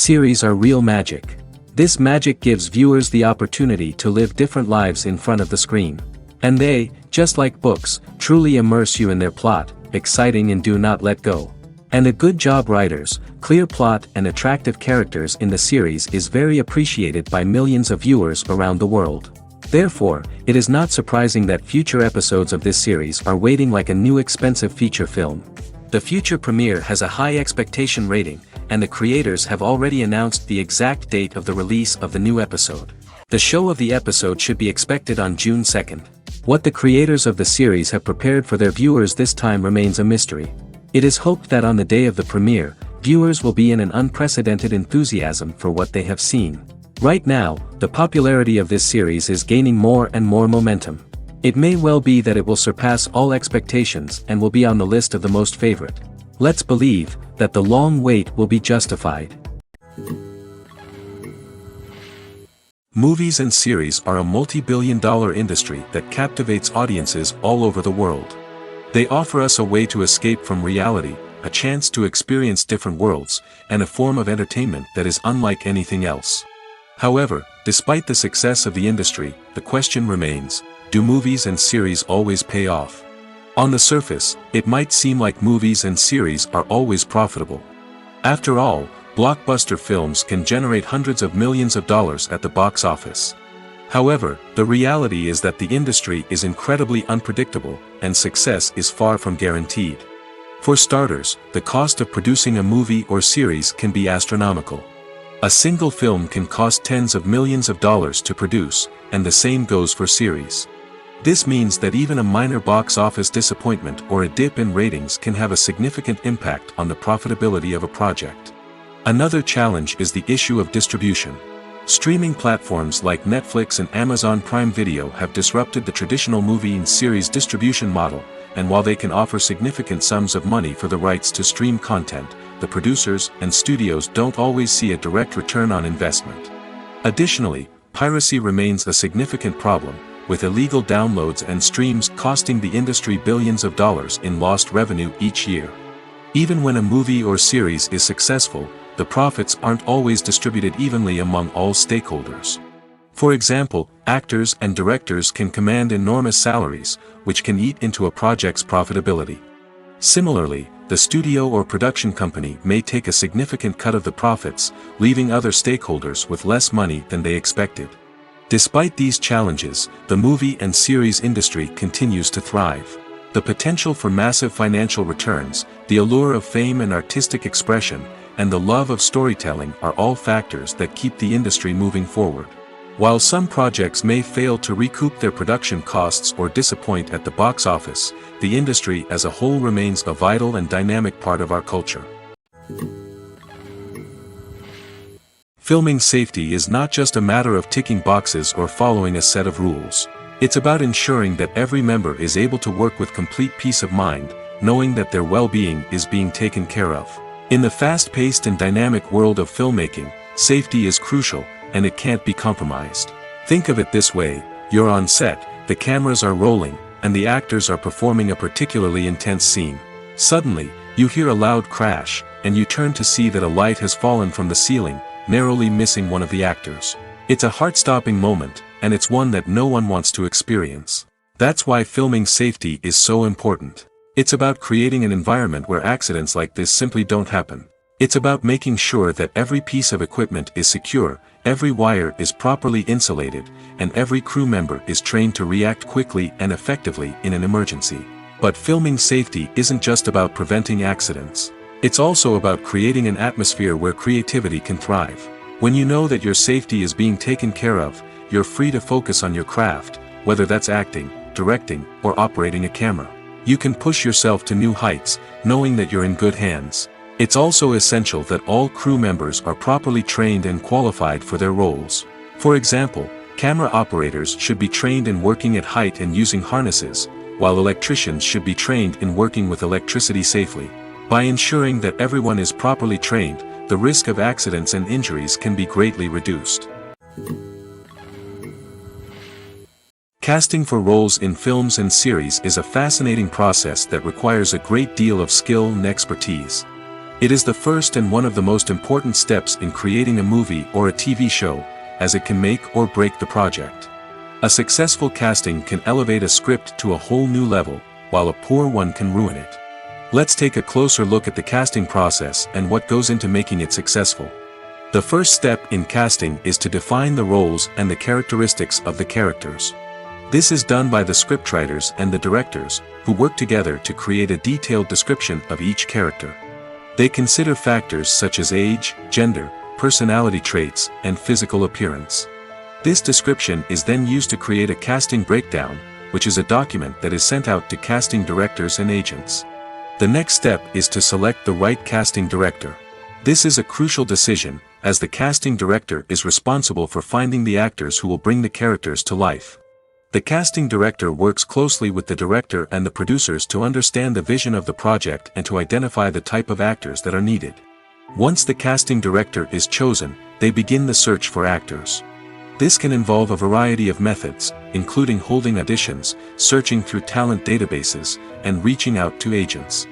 Series are real magic. This magic gives viewers the opportunity to live different lives in front of the screen. And they, just like books, truly immerse you in their plot, exciting and do not let go. And a good job writers, clear plot and attractive characters in the series is very appreciated by millions of viewers around the world. Therefore, it is not surprising that future episodes of this series are waiting like a new expensive feature film. The future premiere has a high expectation rating, and the creators have already announced the exact date of the release of the new episode. The show of the episode should be expected on June 2nd. What the creators of the series have prepared for their viewers this time remains a mystery. It is hoped that on the day of the premiere, viewers will be in an unprecedented enthusiasm for what they have seen. Right now, the popularity of this series is gaining more and more momentum. It may well be that it will surpass all expectations and will be on the list of the most favorite. Let's believe that the long wait will be justified. Movies and series are a multi-billion-dollar industry that captivates audiences all over the world. They offer us a way to escape from reality, a chance to experience different worlds, and a form of entertainment that is unlike anything else. However, despite the success of the industry, the question remains, do movies and series always pay off? On the surface, it might seem like movies and series are always profitable. After all, blockbuster films can generate hundreds of millions of dollars at the box office. However, the reality is that the industry is incredibly unpredictable, and success is far from guaranteed. For starters, the cost of producing a movie or series can be astronomical. A single film can cost tens of millions of dollars to produce, and the same goes for series. This means that even a minor box office disappointment or a dip in ratings can have a significant impact on the profitability of a project. Another challenge is the issue of distribution. Streaming platforms like Netflix and Amazon Prime Video have disrupted the traditional movie and series distribution model, and while they can offer significant sums of money for the rights to stream content, the producers and studios don't always see a direct return on investment. Additionally, piracy remains a significant problem, with illegal downloads and streams costing the industry billions of dollars in lost revenue each year. Even when a movie or series is successful, the profits aren't always distributed evenly among all stakeholders. For example, actors and directors can command enormous salaries, which can eat into a project's profitability. Similarly, the studio or production company may take a significant cut of the profits, leaving other stakeholders with less money than they expected. Despite these challenges, the movie and series industry continues to thrive. The potential for massive financial returns, the allure of fame and artistic expression, and the love of storytelling are all factors that keep the industry moving forward. While some projects may fail to recoup their production costs or disappoint at the box office, the industry as a whole remains a vital and dynamic part of our culture. Filming safety is not just a matter of ticking boxes or following a set of rules. It's about ensuring that every member is able to work with complete peace of mind, knowing that their well-being is being taken care of. In the fast-paced and dynamic world of filmmaking, safety is crucial, and it can't be compromised. Think of it this way: you're on set, the cameras are rolling, and the actors are performing a particularly intense scene. Suddenly, you hear a loud crash, and you turn to see that a light has fallen from the ceiling, narrowly missing one of the actors. It's a heart-stopping moment, and it's one that no one wants to experience. That's why filming safety is so important. It's about creating an environment where accidents like this simply don't happen. It's about making sure that every piece of equipment is secure, every wire is properly insulated, and every crew member is trained to react quickly and effectively in an emergency. But filming safety isn't just about preventing accidents. It's also about creating an atmosphere where creativity can thrive. When you know that your safety is being taken care of, you're free to focus on your craft, whether that's acting, directing, or operating a camera. You can push yourself to new heights, knowing that you're in good hands. It's also essential that all crew members are properly trained and qualified for their roles. For example, camera operators should be trained in working at height and using harnesses, while electricians should be trained in working with electricity safely. By ensuring that everyone is properly trained, the risk of accidents and injuries can be greatly reduced. Casting for roles in films and series is a fascinating process that requires a great deal of skill and expertise. It is the first and one of the most important steps in creating a movie or a TV show, as it can make or break the project. A successful casting can elevate a script to a whole new level, while a poor one can ruin it. Let's take a closer look at the casting process and what goes into making it successful. The first step in casting is to define the roles and the characteristics of the characters. This is done by the scriptwriters and the directors, who work together to create a detailed description of each character. They consider factors such as age, gender, personality traits, and physical appearance. This description is then used to create a casting breakdown, which is a document that is sent out to casting directors and agents. The next step is to select the right casting director. This is a crucial decision, as the casting director is responsible for finding the actors who will bring the characters to life. The casting director works closely with the director and the producers to understand the vision of the project and to identify the type of actors that are needed. Once the casting director is chosen, they begin the search for actors. This can involve a variety of methods, including holding auditions, searching through talent databases, and reaching out to agents.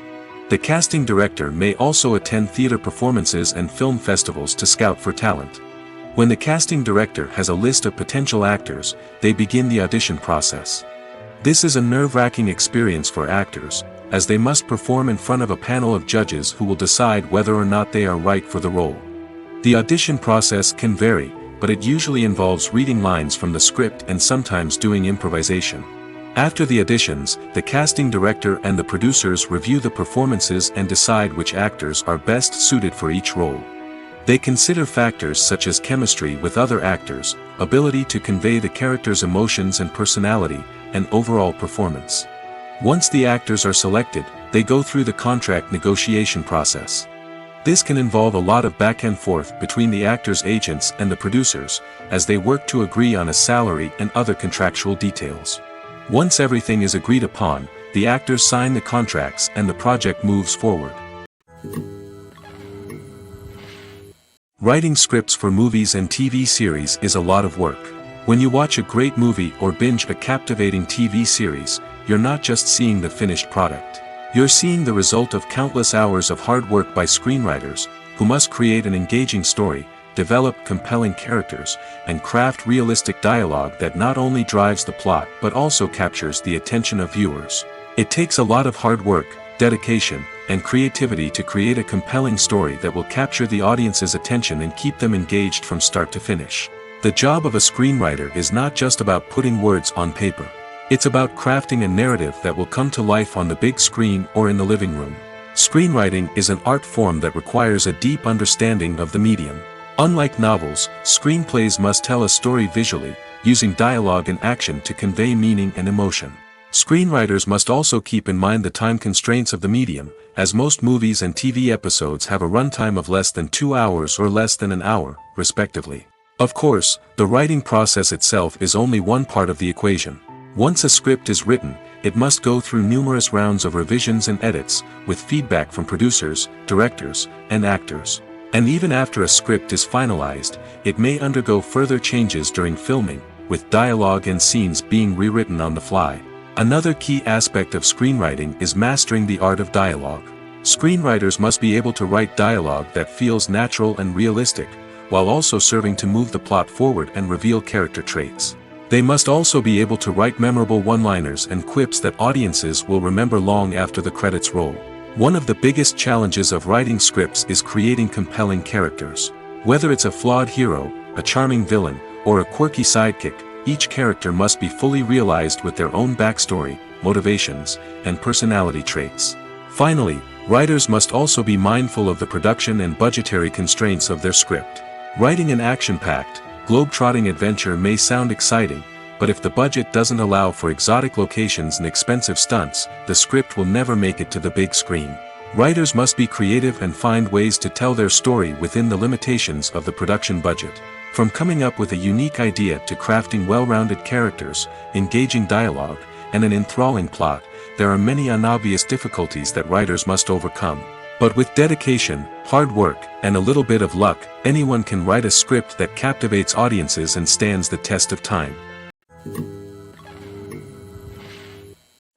The casting director may also attend theater performances and film festivals to scout for talent. When the casting director has a list of potential actors, they begin the audition process. This is a nerve-wracking experience for actors, as they must perform in front of a panel of judges who will decide whether or not they are right for the role. The audition process can vary, but it usually involves reading lines from the script and sometimes doing improvisation. After the auditions, the casting director and the producers review the performances and decide which actors are best suited for each role. They consider factors such as chemistry with other actors, ability to convey the character's emotions and personality, and overall performance. Once the actors are selected, they go through the contract negotiation process. This can involve a lot of back and forth between the actors' agents and the producers, as they work to agree on a salary and other contractual details. Once everything is agreed upon, the actors sign the contracts and the project moves forward. Writing scripts for movies and TV series is a lot of work. When you watch a great movie or binge a captivating TV series, you're not just seeing the finished product. You're seeing the result of countless hours of hard work by screenwriters, who must create an engaging story, develop compelling characters, and craft realistic dialogue that not only drives the plot but also captures the attention of viewers. It takes a lot of hard work, dedication, and creativity to create a compelling story that will capture the audience's attention and keep them engaged from start to finish. The job of a screenwriter is not just about putting words on paper. It's about crafting a narrative that will come to life on the big screen or in the living room. Screenwriting is an art form that requires a deep understanding of the medium. Unlike novels, screenplays must tell a story visually, using dialogue and action to convey meaning and emotion. Screenwriters must also keep in mind the time constraints of the medium, as most movies and TV episodes have a runtime of less than 2 hours or less than an hour, respectively. Of course, the writing process itself is only one part of the equation. Once a script is written, it must go through numerous rounds of revisions and edits, with feedback from producers, directors, and actors. And even after a script is finalized, it may undergo further changes during filming, with dialogue and scenes being rewritten on the fly. Another key aspect of screenwriting is mastering the art of dialogue. Screenwriters must be able to write dialogue that feels natural and realistic, while also serving to move the plot forward and reveal character traits. They must also be able to write memorable one-liners and quips that audiences will remember long after the credits roll. One of the biggest challenges of writing scripts is creating compelling characters. Whether it's a flawed hero, a charming villain, or a quirky sidekick, each character must be fully realized with their own backstory, motivations, and personality traits. Finally, writers must also be mindful of the production and budgetary constraints of their script. Writing an action-packed, globe-trotting adventure may sound exciting, but if the budget doesn't allow for exotic locations and expensive stunts, the script will never make it to the big screen. Writers must be creative and find ways to tell their story within the limitations of the production budget. From coming up with a unique idea to crafting well-rounded characters, engaging dialogue, and an enthralling plot, there are many unobvious difficulties that writers must overcome. But with dedication, hard work, and a little bit of luck, anyone can write a script that captivates audiences and stands the test of time.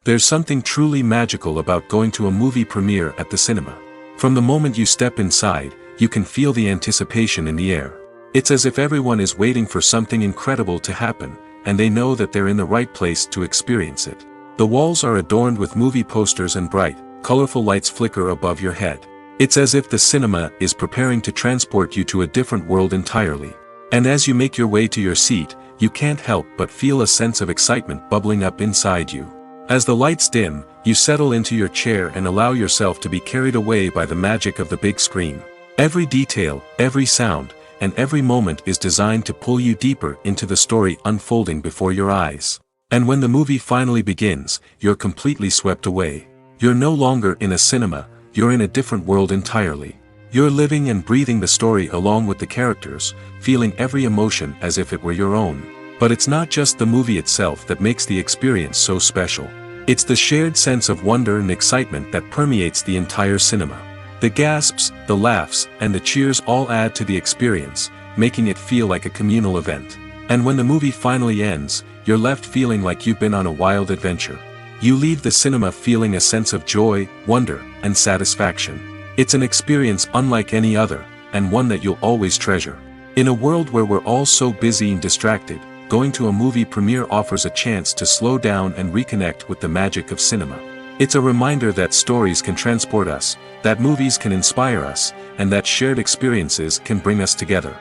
There's something truly magical about going to a movie premiere at the cinema. From the moment you step inside, you can feel the anticipation in the air. It's as if everyone is waiting for something incredible to happen, and they know that they're in the right place to experience it. The walls are adorned with movie posters and bright, colorful lights flicker above your head. It's as if the cinema is preparing to transport you to a different world entirely. And as you make your way to your seat, you can't help but feel a sense of excitement bubbling up inside you. As the lights dim, you settle into your chair and allow yourself to be carried away by the magic of the big screen. Every detail, every sound, and every moment is designed to pull you deeper into the story unfolding before your eyes. And when the movie finally begins, you're completely swept away. You're no longer in a cinema, you're in a different world entirely. You're living and breathing the story along with the characters, feeling every emotion as if it were your own. But it's not just the movie itself that makes the experience so special. It's the shared sense of wonder and excitement that permeates the entire cinema. The gasps, the laughs, and the cheers all add to the experience, making it feel like a communal event. And when the movie finally ends, you're left feeling like you've been on a wild adventure. You leave the cinema feeling a sense of joy, wonder, and satisfaction. It's an experience unlike any other, and one that you'll always treasure. In a world where we're all so busy and distracted, going to a movie premiere offers a chance to slow down and reconnect with the magic of cinema. It's a reminder that stories can transport us, that movies can inspire us, and that shared experiences can bring us together.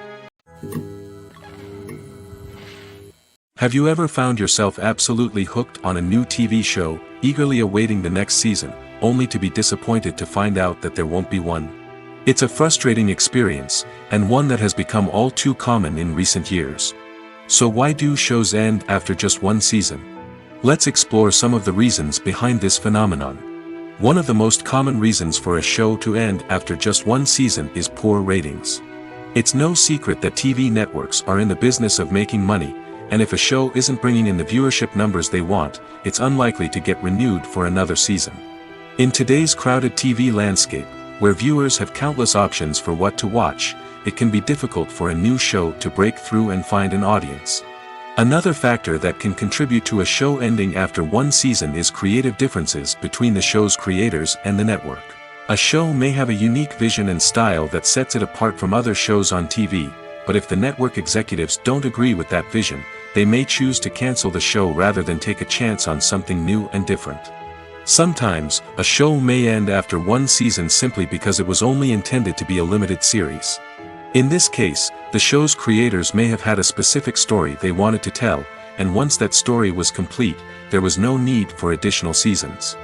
Have you ever found yourself absolutely hooked on a new TV show, eagerly awaiting the next season, only to be disappointed to find out that there won't be one? It's a frustrating experience, and one that has become all too common in recent years. So why do shows end after just one season? Let's explore some of the reasons behind this phenomenon. One of the most common reasons for a show to end after just one season is poor ratings. It's no secret that TV networks are in the business of making money, and if a show isn't bringing in the viewership numbers they want, it's unlikely to get renewed for another season. In today's crowded TV landscape, where viewers have countless options for what to watch, it can be difficult for a new show to break through and find an audience. Another factor that can contribute to a show ending after one season is creative differences between the show's creators and the network. A show may have a unique vision and style that sets it apart from other shows on TV, but if the network executives don't agree with that vision, they may choose to cancel the show rather than take a chance on something new and different. Sometimes, a show may end after one season simply because it was only intended to be a limited series. In this case, the show's creators may have had a specific story they wanted to tell, and once that story was complete, there was no need for additional seasons.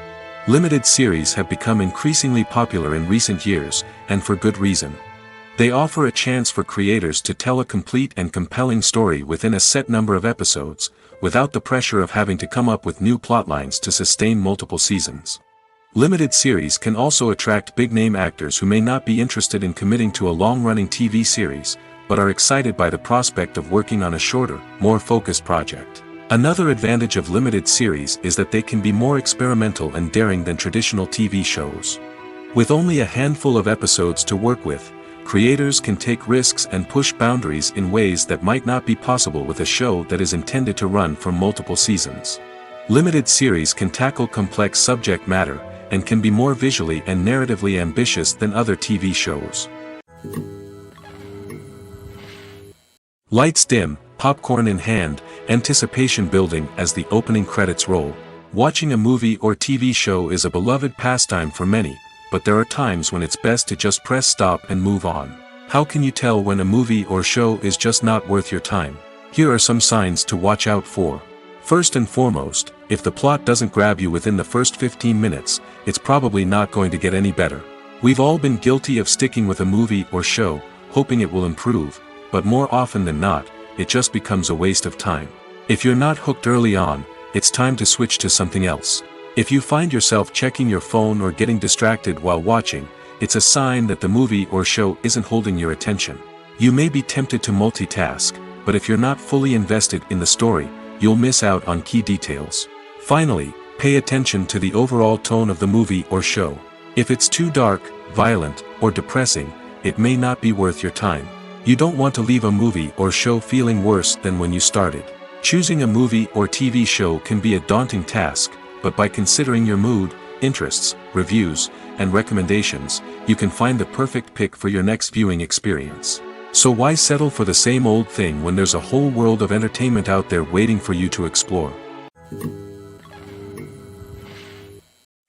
Limited series have become increasingly popular in recent years, and for good reason. They offer a chance for creators to tell a complete and compelling story within a set number of episodes, without the pressure of having to come up with new plotlines to sustain multiple seasons. Limited series can also attract big-name actors who may not be interested in committing to a long-running TV series, but are excited by the prospect of working on a shorter, more focused project. Another advantage of limited series is that they can be more experimental and daring than traditional TV shows. With only a handful of episodes to work with, creators can take risks and push boundaries in ways that might not be possible with a show that is intended to run for multiple seasons. Limited series can tackle complex subject matter, and can be more visually and narratively ambitious than other TV shows. Lights dim, popcorn in hand, anticipation building as the opening credits roll. Watching a movie or TV show is a beloved pastime for many, but there are times when it's best to just press stop and move on. How can you tell when a movie or show is just not worth your time? Here are some signs to watch out for. First and foremost, if the plot doesn't grab you within the first 15 minutes, it's probably not going to get any better. We've all been guilty of sticking with a movie or show, hoping it will improve, but more often than not, it just becomes a waste of time. If you're not hooked early on, it's time to switch to something else. If you find yourself checking your phone or getting distracted while watching, it's a sign that the movie or show isn't holding your attention. You may be tempted to multitask, but if you're not fully invested in the story, you'll miss out on key details. Finally, pay attention to the overall tone of the movie or show. If it's too dark, violent, or depressing, it may not be worth your time. You don't want to leave a movie or show feeling worse than when you started. Choosing a movie or TV show can be a daunting task, but by considering your mood, interests, reviews, and recommendations, you can find the perfect pick for your next viewing experience. So why settle for the same old thing when there's a whole world of entertainment out there waiting for you to explore?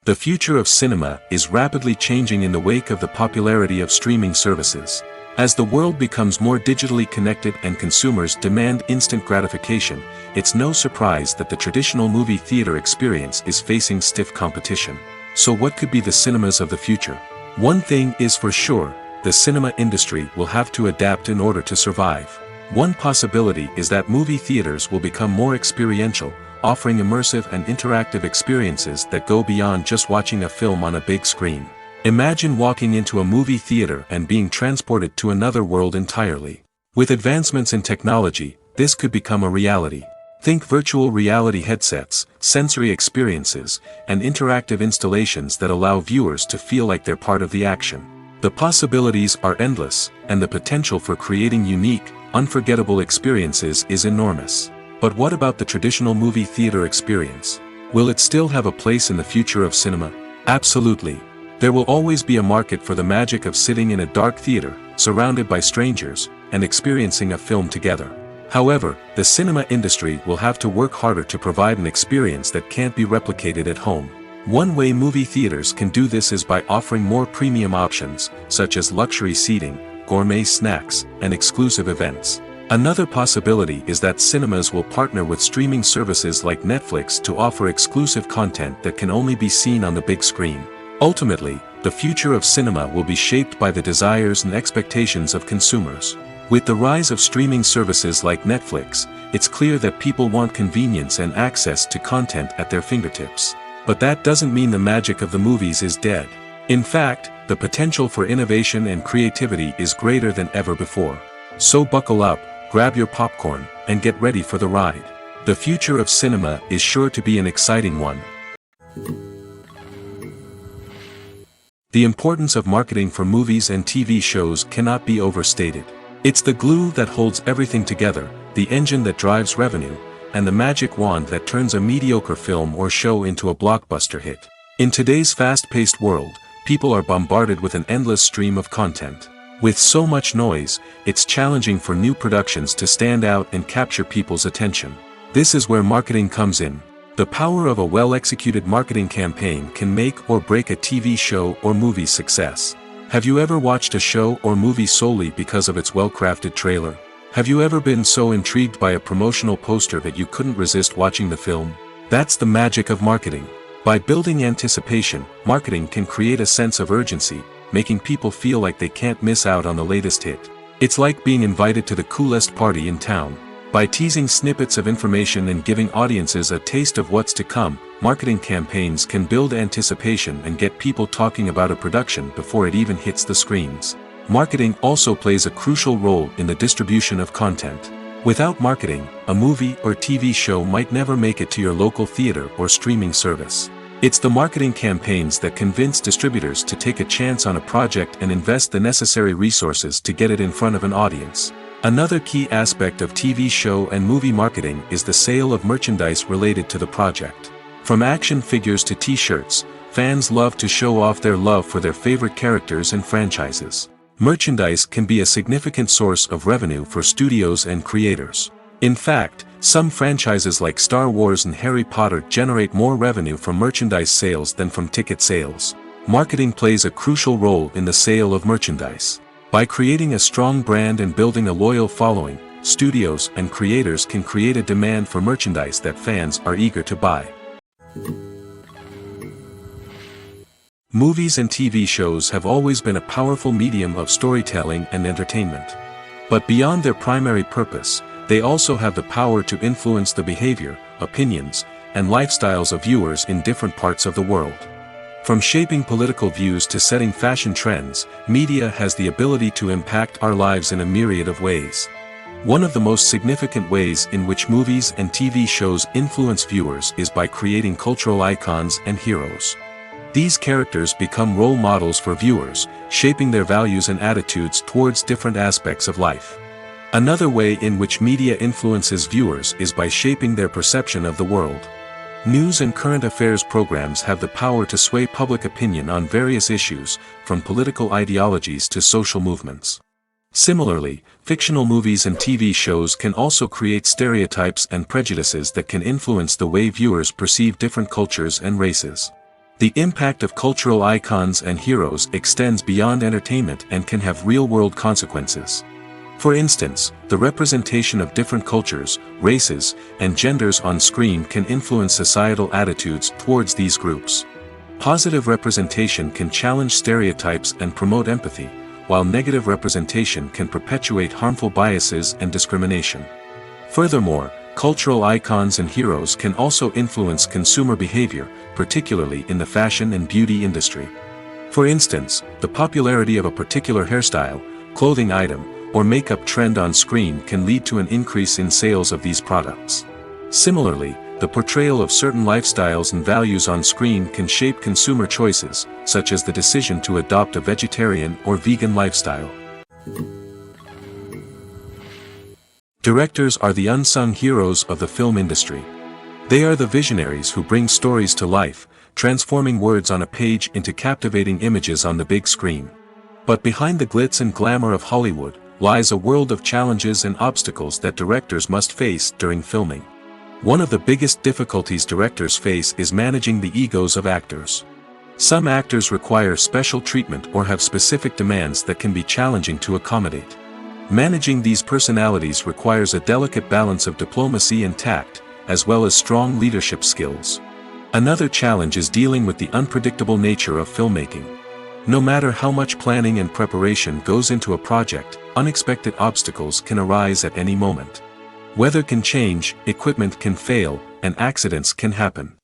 The future of cinema is rapidly changing in the wake of the popularity of streaming services. As the world becomes more digitally connected and consumers demand instant gratification, it's no surprise that the traditional movie theater experience is facing stiff competition. So what could be the cinemas of the future? One thing is for sure, the cinema industry will have to adapt in order to survive. One possibility is that movie theaters will become more experiential, offering immersive and interactive experiences that go beyond just watching a film on a big screen. Imagine walking into a movie theater and being transported to another world entirely. With advancements in technology, this could become a reality. Think virtual reality headsets, sensory experiences, and interactive installations that allow viewers to feel like they're part of the action. The possibilities are endless, and the potential for creating unique, unforgettable experiences is enormous. But what about the traditional movie theater experience? Will it still have a place in the future of cinema? Absolutely. There will always be a market for the magic of sitting in a dark theater, surrounded by strangers, and experiencing a film together. However, the cinema industry will have to work harder to provide an experience that can't be replicated at home. One way movie theaters can do this is by offering more premium options, such as luxury seating, gourmet snacks, and exclusive events. Another possibility is that cinemas will partner with streaming services like Netflix to offer exclusive content that can only be seen on the big screen. Ultimately, the future of cinema will be shaped by the desires and expectations of consumers. With the rise of streaming services like Netflix, it's clear that people want convenience and access to content at their fingertips. But that doesn't mean the magic of the movies is dead. In fact, the potential for innovation and creativity is greater than ever before. So buckle up, grab your popcorn, and get ready for the ride. The future of cinema is sure to be an exciting one. The importance of marketing for movies and TV shows cannot be overstated. It's the glue that holds everything together, the engine that drives revenue, and the magic wand that turns a mediocre film or show into a blockbuster hit. In today's fast-paced world, people are bombarded with an endless stream of content. With so much noise, it's challenging for new productions to stand out and capture people's attention. This is where marketing comes in. The power of a well-executed marketing campaign can make or break a TV show or movie's success. Have you ever watched a show or movie solely because of its well-crafted trailer? Have you ever been so intrigued by a promotional poster that you couldn't resist watching the film? That's the magic of marketing. By building anticipation, marketing can create a sense of urgency, making people feel like they can't miss out on the latest hit. It's like being invited to the coolest party in town. By teasing snippets of information and giving audiences a taste of what's to come, marketing campaigns can build anticipation and get people talking about a production before it even hits the screens. Marketing also plays a crucial role in the distribution of content. Without marketing, a movie or TV show might never make it to your local theater or streaming service. It's the marketing campaigns that convince distributors to take a chance on a project and invest the necessary resources to get it in front of an audience. Another key aspect of TV show and movie marketing is the sale of merchandise related to the project. From action figures to t-shirts, fans love to show off their love for their favorite characters and franchises. Merchandise can be a significant source of revenue for studios and creators. In fact, some franchises like Star Wars and Harry Potter generate more revenue from merchandise sales than from ticket sales. Marketing plays a crucial role in the sale of merchandise. By creating a strong brand and building a loyal following, studios and creators can create a demand for merchandise that fans are eager to buy. Movies and TV shows have always been a powerful medium of storytelling and entertainment. But beyond their primary purpose, they also have the power to influence the behavior, opinions, and lifestyles of viewers in different parts of the world. From shaping political views to setting fashion trends, media has the ability to impact our lives in a myriad of ways. One of the most significant ways in which movies and TV shows influence viewers is by creating cultural icons and heroes. These characters become role models for viewers, shaping their values and attitudes towards different aspects of life. Another way in which media influences viewers is by shaping their perception of the world. News and current affairs programs have the power to sway public opinion on various issues, from political ideologies to social movements. Similarly, fictional movies and TV shows can also create stereotypes and prejudices that can influence the way viewers perceive different cultures and races. The impact of cultural icons and heroes extends beyond entertainment and can have real-world consequences. For instance, the representation of different cultures, races, and genders on screen can influence societal attitudes towards these groups. Positive representation can challenge stereotypes and promote empathy, while negative representation can perpetuate harmful biases and discrimination. Furthermore, cultural icons and heroes can also influence consumer behavior, particularly in the fashion and beauty industry. For instance, the popularity of a particular hairstyle, clothing item, or makeup trend on screen can lead to an increase in sales of these products. Similarly, the portrayal of certain lifestyles and values on screen can shape consumer choices, such as the decision to adopt a vegetarian or vegan lifestyle. Directors are the unsung heroes of the film industry. They are the visionaries who bring stories to life, transforming words on a page into captivating images on the big screen. But behind the glitz and glamour of Hollywood lies a world of challenges and obstacles that directors must face during filming. One of the biggest difficulties directors face is managing the egos of actors. Some actors require special treatment or have specific demands that can be challenging to accommodate. Managing these personalities requires a delicate balance of diplomacy and tact, as well as strong leadership skills. Another challenge is dealing with the unpredictable nature of filmmaking. No matter how much planning and preparation goes into a project, unexpected obstacles can arise at any moment. Weather can change, equipment can fail, and accidents can happen.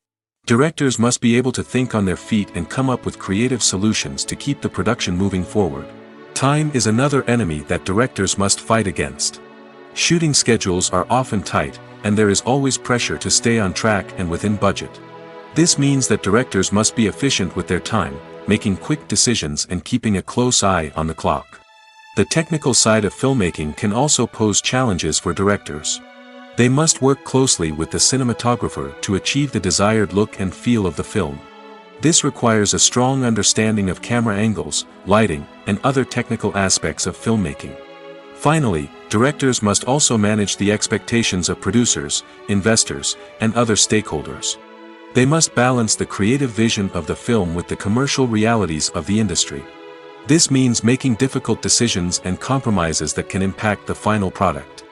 Directors must be able to think on their feet and come up with creative solutions to keep the production moving forward. Time is another enemy that directors must fight against. Shooting schedules are often tight, and there is always pressure to stay on track and within budget. This means that directors must be efficient with their time, making quick decisions and keeping a close eye on the clock. The technical side of filmmaking can also pose challenges for directors. They must work closely with the cinematographer to achieve the desired look and feel of the film. This requires a strong understanding of camera angles, lighting, and other technical aspects of filmmaking. Finally, directors must also manage the expectations of producers, investors, and other stakeholders. They must balance the creative vision of the film with the commercial realities of the industry. This means making difficult decisions and compromises that can impact the final product.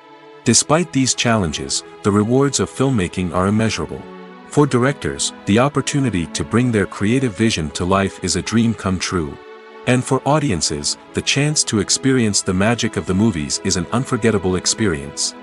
Despite these challenges, the rewards of filmmaking are immeasurable. For directors, the opportunity to bring their creative vision to life is a dream come true. And for audiences, the chance to experience the magic of the movies is an unforgettable experience.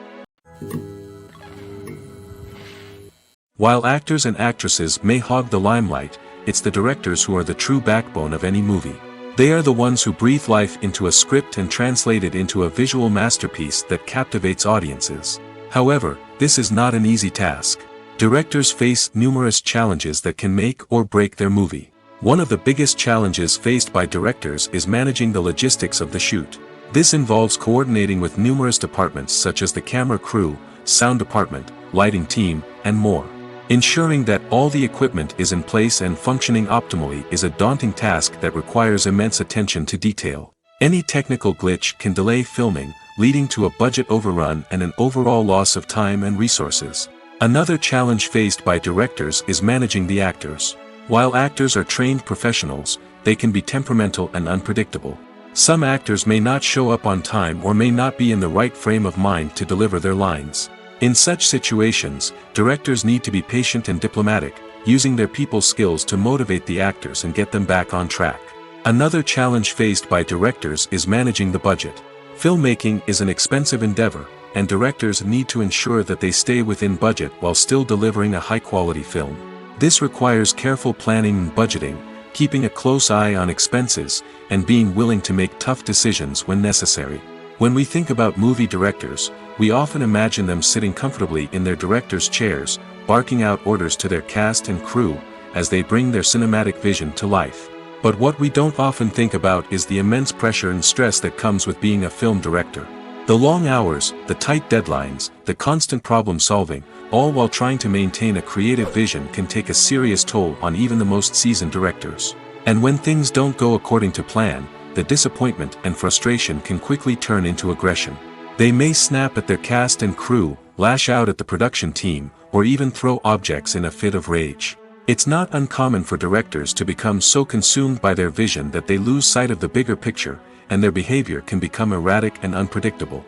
While actors and actresses may hog the limelight, it's the directors who are the true backbone of any movie. They are the ones who breathe life into a script and translate it into a visual masterpiece that captivates audiences. However, this is not an easy task. Directors face numerous challenges that can make or break their movie. One of the biggest challenges faced by directors is managing the logistics of the shoot. This involves coordinating with numerous departments such as the camera crew, sound department, lighting team, and more. Ensuring that all the equipment is in place and functioning optimally is a daunting task that requires immense attention to detail. Any technical glitch can delay filming, leading to a budget overrun and an overall loss of time and resources. Another challenge faced by directors is managing the actors. While actors are trained professionals, they can be temperamental and unpredictable. Some actors may not show up on time or may not be in the right frame of mind to deliver their lines. In such situations, directors need to be patient and diplomatic, using their people skills to motivate the actors and get them back on track. Another challenge faced by directors is managing the budget. Filmmaking is an expensive endeavor, and directors need to ensure that they stay within budget while still delivering a high-quality film. This requires careful planning and budgeting, keeping a close eye on expenses, and being willing to make tough decisions when necessary. When we think about movie directors, we often imagine them sitting comfortably in their director's chairs, barking out orders to their cast and crew, as they bring their cinematic vision to life. But what we don't often think about is the immense pressure and stress that comes with being a film director. The long hours, the tight deadlines, the constant problem solving, all while trying to maintain a creative vision can take a serious toll on even the most seasoned directors. And when things don't go according to plan, the disappointment and frustration can quickly turn into aggression. They may snap at their cast and crew, lash out at the production team, or even throw objects in a fit of rage. It's not uncommon for directors to become so consumed by their vision that they lose sight of the bigger picture, and their behavior can become erratic and unpredictable.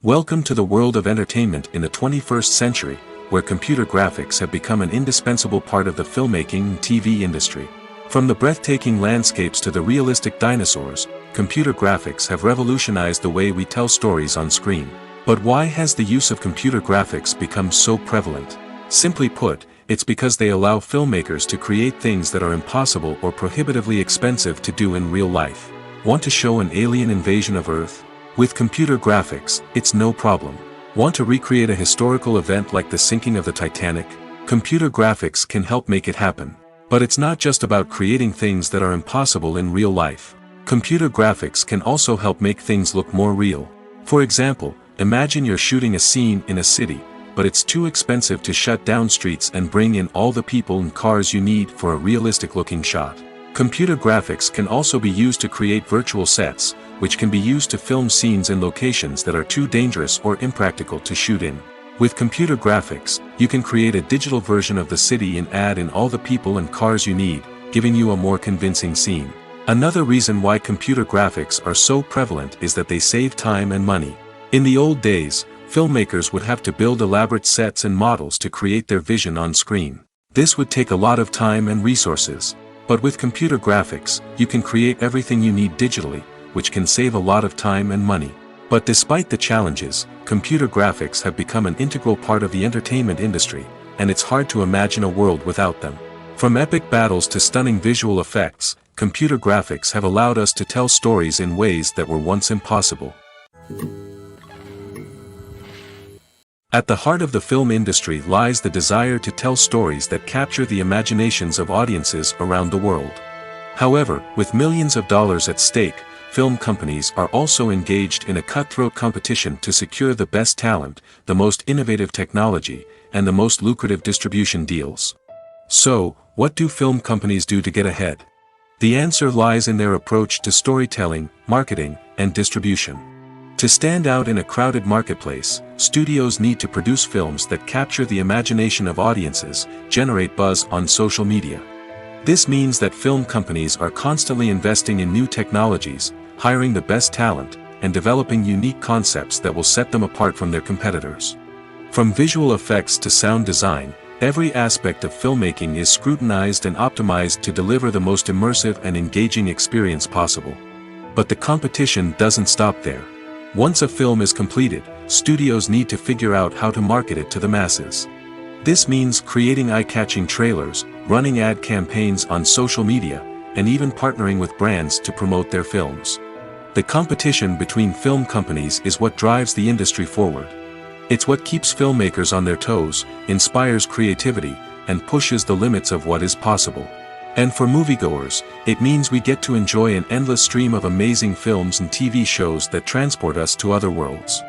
Welcome to the world of entertainment in the 21st century, where computer graphics have become an indispensable part of the filmmaking and TV industry. From the breathtaking landscapes to the realistic dinosaurs, computer graphics have revolutionized the way we tell stories on screen. But why has the use of computer graphics become so prevalent? Simply put, it's because they allow filmmakers to create things that are impossible or prohibitively expensive to do in real life. Want to show an alien invasion of Earth? With computer graphics, it's no problem. Want to recreate a historical event like the sinking of the Titanic? Computer graphics can help make it happen. But it's not just about creating things that are impossible in real life. Computer graphics can also help make things look more real. For example, imagine you're shooting a scene in a city, but it's too expensive to shut down streets and bring in all the people and cars you need for a realistic-looking shot. Computer graphics can also be used to create virtual sets, which can be used to film scenes in locations that are too dangerous or impractical to shoot in. With computer graphics, you can create a digital version of the city and add in all the people and cars you need, giving you a more convincing scene. Another reason why computer graphics are so prevalent is that they save time and money. In the old days, filmmakers would have to build elaborate sets and models to create their vision on screen. This would take a lot of time and resources. But with computer graphics, you can create everything you need digitally, which can save a lot of time and money. But despite the challenges, computer graphics have become an integral part of the entertainment industry, and it's hard to imagine a world without them. From epic battles to stunning visual effects, computer graphics have allowed us to tell stories in ways that were once impossible. At the heart of the film industry lies the desire to tell stories that capture the imaginations of audiences around the world. However, with millions of dollars at stake, film companies are also engaged in a cutthroat competition to secure the best talent, the most innovative technology, and the most lucrative distribution deals. So, what do film companies do to get ahead? The answer lies in their approach to storytelling, marketing, and distribution. To stand out in a crowded marketplace, studios need to produce films that capture the imagination of audiences, generate buzz on social media. This means that film companies are constantly investing in new technologies, hiring the best talent, and developing unique concepts that will set them apart from their competitors. From visual effects to sound design, every aspect of filmmaking is scrutinized and optimized to deliver the most immersive and engaging experience possible. But the competition doesn't stop there. Once a film is completed, studios need to figure out how to market it to the masses. This means creating eye-catching trailers, running ad campaigns on social media, and even partnering with brands to promote their films. The competition between film companies is what drives the industry forward. It's what keeps filmmakers on their toes, inspires creativity, and pushes the limits of what is possible. And for moviegoers, it means we get to enjoy an endless stream of amazing films and TV shows that transport us to other worlds.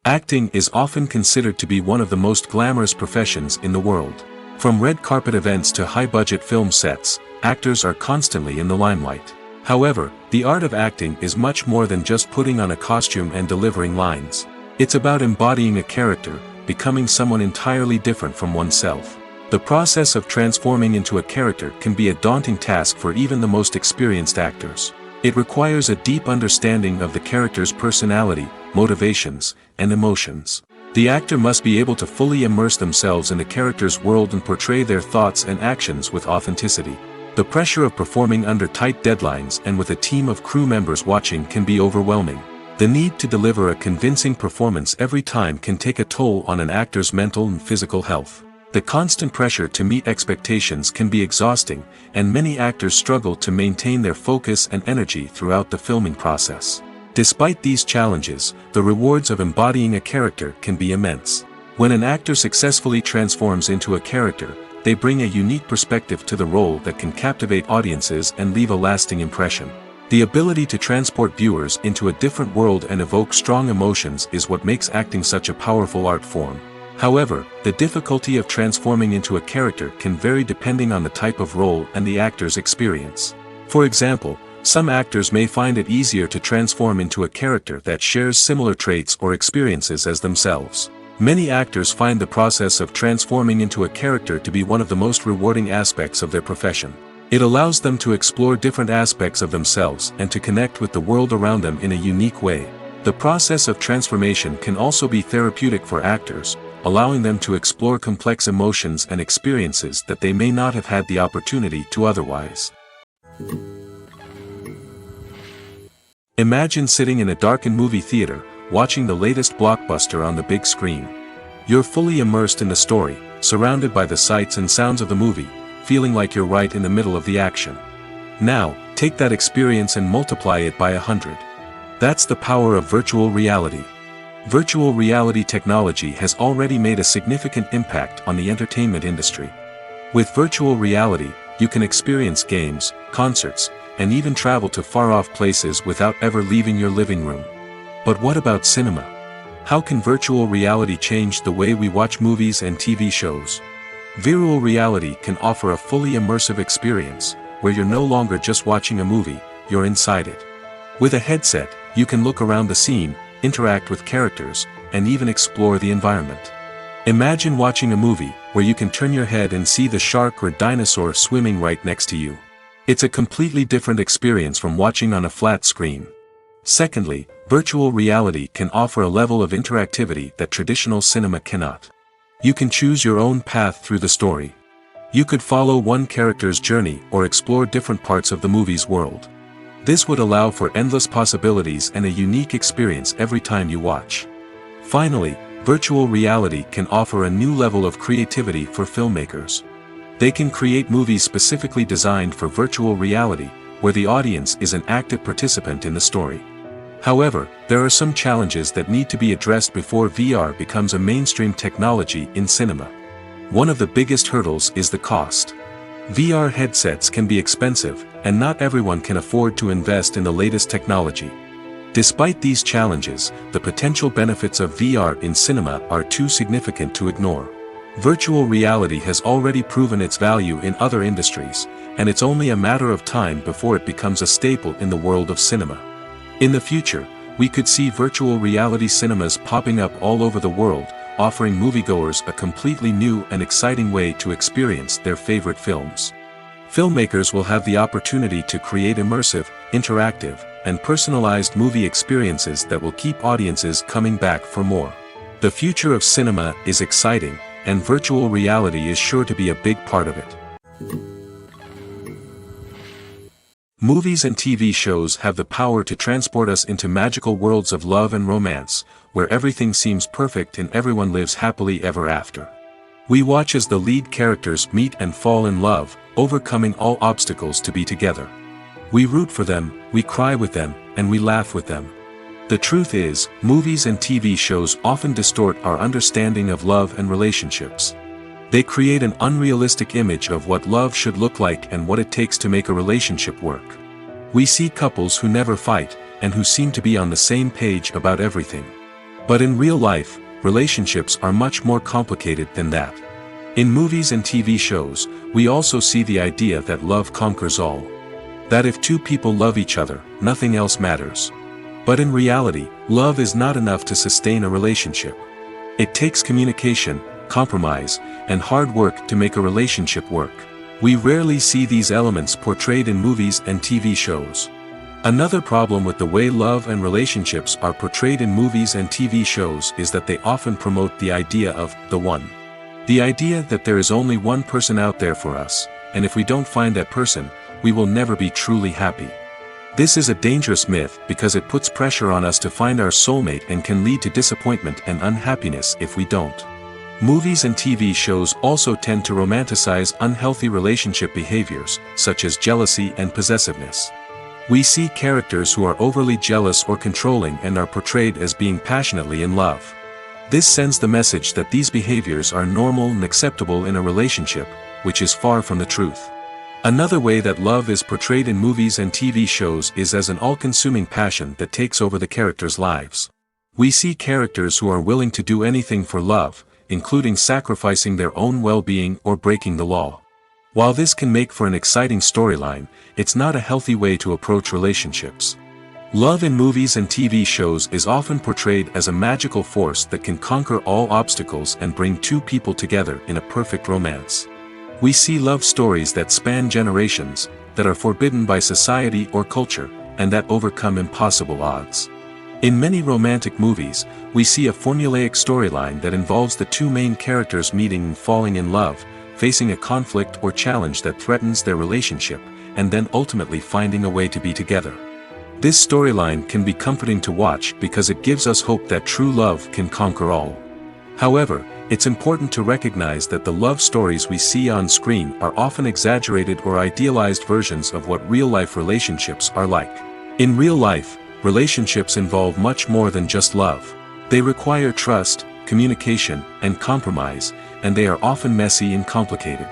Acting is often considered to be one of the most glamorous professions in the world. From red carpet events to high-budget film sets, actors are constantly in the limelight. However, the art of acting is much more than just putting on a costume and delivering lines. It's about embodying a character, becoming someone entirely different from oneself. The process of transforming into a character can be a daunting task for even the most experienced actors. It requires a deep understanding of the character's personality, motivations, and emotions. The actor must be able to fully immerse themselves in the character's world and portray their thoughts and actions with authenticity. The pressure of performing under tight deadlines and with a team of crew members watching can be overwhelming. The need to deliver a convincing performance every time can take a toll on an actor's mental and physical health. The constant pressure to meet expectations can be exhausting, and many actors struggle to maintain their focus and energy throughout the filming process. Despite these challenges, the rewards of embodying a character can be immense. When an actor successfully transforms into a character, they bring a unique perspective to the role that can captivate audiences and leave a lasting impression. The ability to transport viewers into a different world and evoke strong emotions is what makes acting such a powerful art form. However, the difficulty of transforming into a character can vary depending on the type of role and the actor's experience. For example, some actors may find it easier to transform into a character that shares similar traits or experiences as themselves. Many actors find the process of transforming into a character to be one of the most rewarding aspects of their profession. It allows them to explore different aspects of themselves and to connect with the world around them in a unique way. The process of transformation can also be therapeutic for actors, allowing them to explore complex emotions and experiences that they may not have had the opportunity to otherwise. Imagine sitting in a darkened movie theater, watching the latest blockbuster on the big screen. You're fully immersed in the story, surrounded by the sights and sounds of the movie, feeling like you're right in the middle of the action. Now, take that experience and multiply it by 100. That's the power of virtual reality. Virtual reality technology has already made a significant impact on the entertainment industry. With virtual reality, you can experience games, concerts, and even travel to far-off places without ever leaving your living room. But what about cinema? How can virtual reality change the way we watch movies and TV shows? Virtual reality can offer a fully immersive experience, where you're no longer just watching a movie, you're inside it. With a headset, you can look around the scene, interact with characters, and even explore the environment. Imagine watching a movie, where you can turn your head and see the shark or dinosaur swimming right next to you. It's a completely different experience from watching on a flat screen. Secondly, virtual reality can offer a level of interactivity that traditional cinema cannot. You can choose your own path through the story. You could follow one character's journey or explore different parts of the movie's world. This would allow for endless possibilities and a unique experience every time you watch. Finally, virtual reality can offer a new level of creativity for filmmakers. They can create movies specifically designed for virtual reality, where the audience is an active participant in the story. However, there are some challenges that need to be addressed before VR becomes a mainstream technology in cinema. One of the biggest hurdles is the cost. VR headsets can be expensive, and not everyone can afford to invest in the latest technology. Despite these challenges, the potential benefits of VR in cinema are too significant to ignore. Virtual reality has already proven its value in other industries, and it's only a matter of time before it becomes a staple in the world of cinema. In the future, we could see virtual reality cinemas popping up all over the world, offering moviegoers a completely new and exciting way to experience their favorite films. Filmmakers will have the opportunity to create immersive, interactive, and personalized movie experiences that will keep audiences coming back for more. The future of cinema is exciting, and virtual reality is sure to be a big part of it. Movies and TV shows have the power to transport us into magical worlds of love and romance, where everything seems perfect and everyone lives happily ever after. We watch as the lead characters meet and fall in love, overcoming all obstacles to be together. We root for them, we cry with them, and we laugh with them. The truth is, movies and TV shows often distort our understanding of love and relationships. They create an unrealistic image of what love should look like and what it takes to make a relationship work. We see couples who never fight, and who seem to be on the same page about everything. But in real life, relationships are much more complicated than that. In movies and TV shows, we also see the idea that love conquers all. That if two people love each other, nothing else matters. But in reality, love is not enough to sustain a relationship. It takes communication, compromise, and hard work to make a relationship work. We rarely see these elements portrayed in movies and TV shows. Another problem with the way love and relationships are portrayed in movies and TV shows is that they often promote the idea of the one. The idea that there is only one person out there for us, and if we don't find that person, we will never be truly happy. This is a dangerous myth because it puts pressure on us to find our soulmate and can lead to disappointment and unhappiness if we don't. Movies and TV shows also tend to romanticize unhealthy relationship behaviors, such as jealousy and possessiveness. We see characters who are overly jealous or controlling and are portrayed as being passionately in love. This sends the message that these behaviors are normal and acceptable in a relationship, which is far from the truth. Another way that love is portrayed in movies and TV shows is as an all-consuming passion that takes over the characters' lives. We see characters who are willing to do anything for love, including sacrificing their own well-being or breaking the law. While this can make for an exciting storyline, it's not a healthy way to approach relationships. Love in movies and TV shows is often portrayed as a magical force that can conquer all obstacles and bring two people together in a perfect romance. We see love stories that span generations, that are forbidden by society or culture, and that overcome impossible odds. In many romantic movies, we see a formulaic storyline that involves the two main characters meeting and falling in love, facing a conflict or challenge that threatens their relationship, and then ultimately finding a way to be together. This storyline can be comforting to watch because it gives us hope that true love can conquer all. However, it's important to recognize that the love stories we see on screen are often exaggerated or idealized versions of what real-life relationships are like. In real life, relationships involve much more than just love. They require trust, communication, and compromise, and they are often messy and complicated.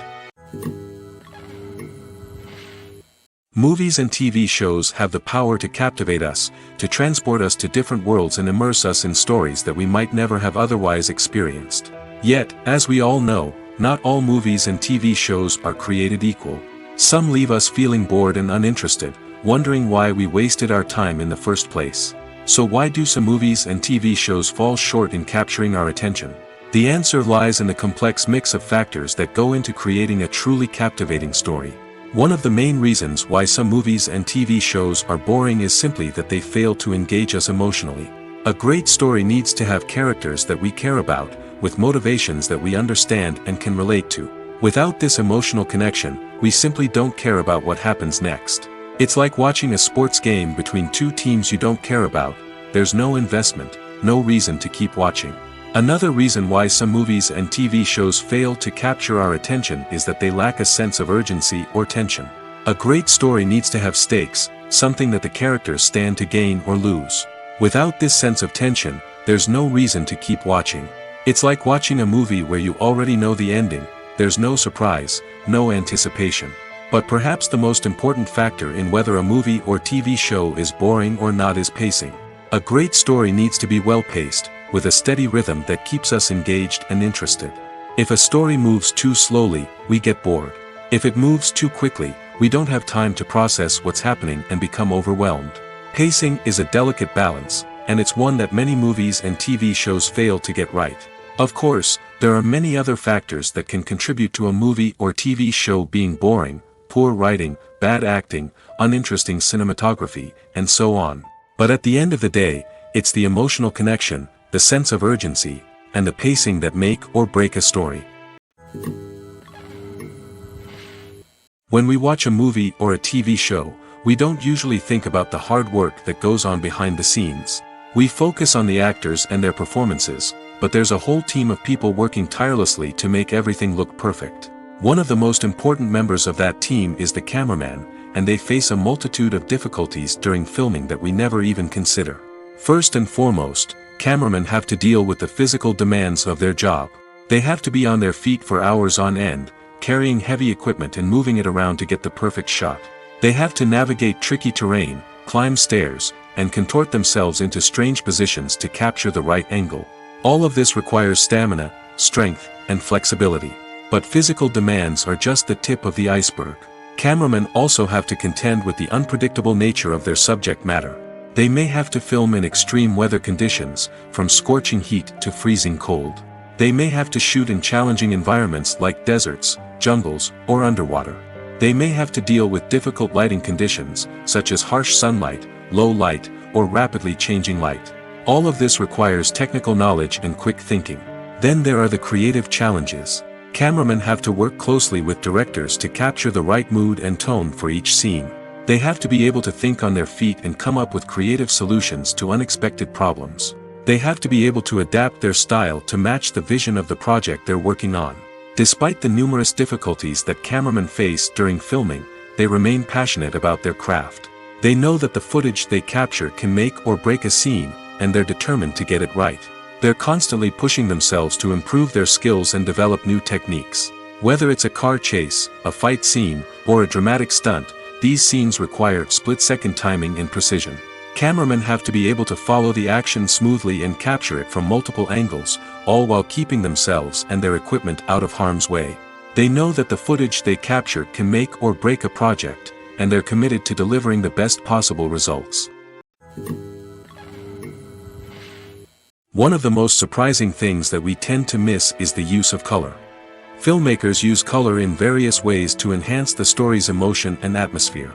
Movies and TV shows have the power to captivate us, to transport us to different worlds and immerse us in stories that we might never have otherwise experienced. Yet, as we all know, not all movies and TV shows are created equal. Some leave us feeling bored and uninterested, wondering why we wasted our time in the first place. So why do some movies and TV shows fall short in capturing our attention? The answer lies in the complex mix of factors that go into creating a truly captivating story. One of the main reasons why some movies and TV shows are boring is simply that they fail to engage us emotionally. A great story needs to have characters that we care about, with motivations that we understand and can relate to. Without this emotional connection, we simply don't care about what happens next. It's like watching a sports game between two teams you don't care about. There's no investment, no reason to keep watching. Another reason why some movies and TV shows fail to capture our attention is that they lack a sense of urgency or tension. A great story needs to have stakes, something that the characters stand to gain or lose. Without this sense of tension, there's no reason to keep watching. It's like watching a movie where you already know the ending. There's no surprise, no anticipation. But perhaps the most important factor in whether a movie or TV show is boring or not is pacing. A great story needs to be well-paced, with a steady rhythm that keeps us engaged and interested. If a story moves too slowly, we get bored. If it moves too quickly, we don't have time to process what's happening and become overwhelmed. Pacing is a delicate balance, and it's one that many movies and TV shows fail to get right. Of course, there are many other factors that can contribute to a movie or TV show being boring: poor writing, bad acting, uninteresting cinematography, and so on. But at the end of the day, it's the emotional connection, the sense of urgency, and the pacing that make or break a story. When we watch a movie or a TV show, we don't usually think about the hard work that goes on behind the scenes. We focus on the actors and their performances, but there's a whole team of people working tirelessly to make everything look perfect. One of the most important members of that team is the cameraman, and they face a multitude of difficulties during filming that we never even consider. First and foremost, cameramen have to deal with the physical demands of their job. They have to be on their feet for hours on end, carrying heavy equipment and moving it around to get the perfect shot. They have to navigate tricky terrain, climb stairs, and contort themselves into strange positions to capture the right angle. All of this requires stamina, strength, and flexibility. But physical demands are just the tip of the iceberg. Cameramen also have to contend with the unpredictable nature of their subject matter. They may have to film in extreme weather conditions, from scorching heat to freezing cold. They may have to shoot in challenging environments like deserts, jungles, or underwater. They may have to deal with difficult lighting conditions, such as harsh sunlight, low light, or rapidly changing light. All of this requires technical knowledge and quick thinking. Then there are the creative challenges. Cameramen have to work closely with directors to capture the right mood and tone for each scene. They have to be able to think on their feet and come up with creative solutions to unexpected problems. They have to be able to adapt their style to match the vision of the project they're working on. Despite the numerous difficulties that cameramen face during filming, they remain passionate about their craft. They know that the footage they capture can make or break a scene, and they're determined to get it right. They're constantly pushing themselves to improve their skills and develop new techniques. Whether it's a car chase, a fight scene, or a dramatic stunt, these scenes require split-second timing and precision. Cameramen have to be able to follow the action smoothly and capture it from multiple angles, all while keeping themselves and their equipment out of harm's way. They know that the footage they capture can make or break a project, and they're committed to delivering the best possible results. One of the most surprising things that we tend to miss is the use of color. Filmmakers use color in various ways to enhance the story's emotion and atmosphere.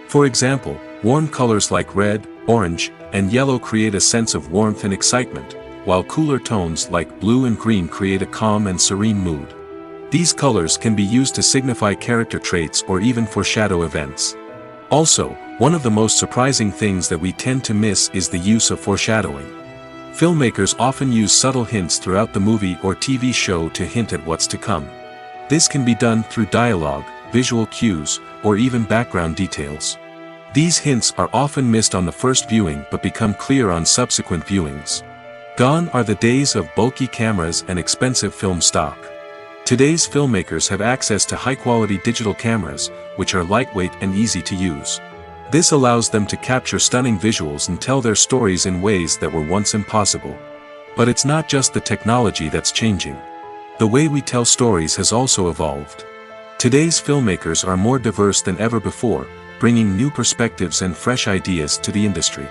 For example, warm colors like red, orange, and yellow create a sense of warmth and excitement, while cooler tones like blue and green create a calm and serene mood. These colors can be used to signify character traits or even foreshadow events. Also, one of the most surprising things that we tend to miss is the use of foreshadowing. Filmmakers often use subtle hints throughout the movie or TV show to hint at what's to come. This can be done through dialogue, visual cues, or even background details. These hints are often missed on the first viewing but become clear on subsequent viewings. Gone are the days of bulky cameras and expensive film stock. Today's filmmakers have access to high-quality digital cameras, which are lightweight and easy to use. This allows them to capture stunning visuals and tell their stories in ways that were once impossible. But it's not just the technology that's changing. The way we tell stories has also evolved. Today's filmmakers are more diverse than ever before, bringing new perspectives and fresh ideas to the industry.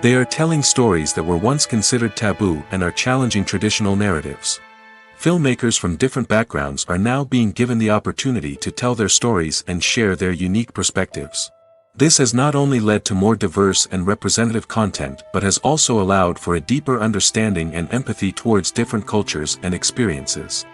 They are telling stories that were once considered taboo and are challenging traditional narratives. Filmmakers from different backgrounds are now being given the opportunity to tell their stories and share their unique perspectives. This has not only led to more diverse and representative content but has also allowed for a deeper understanding and empathy towards different cultures and experiences.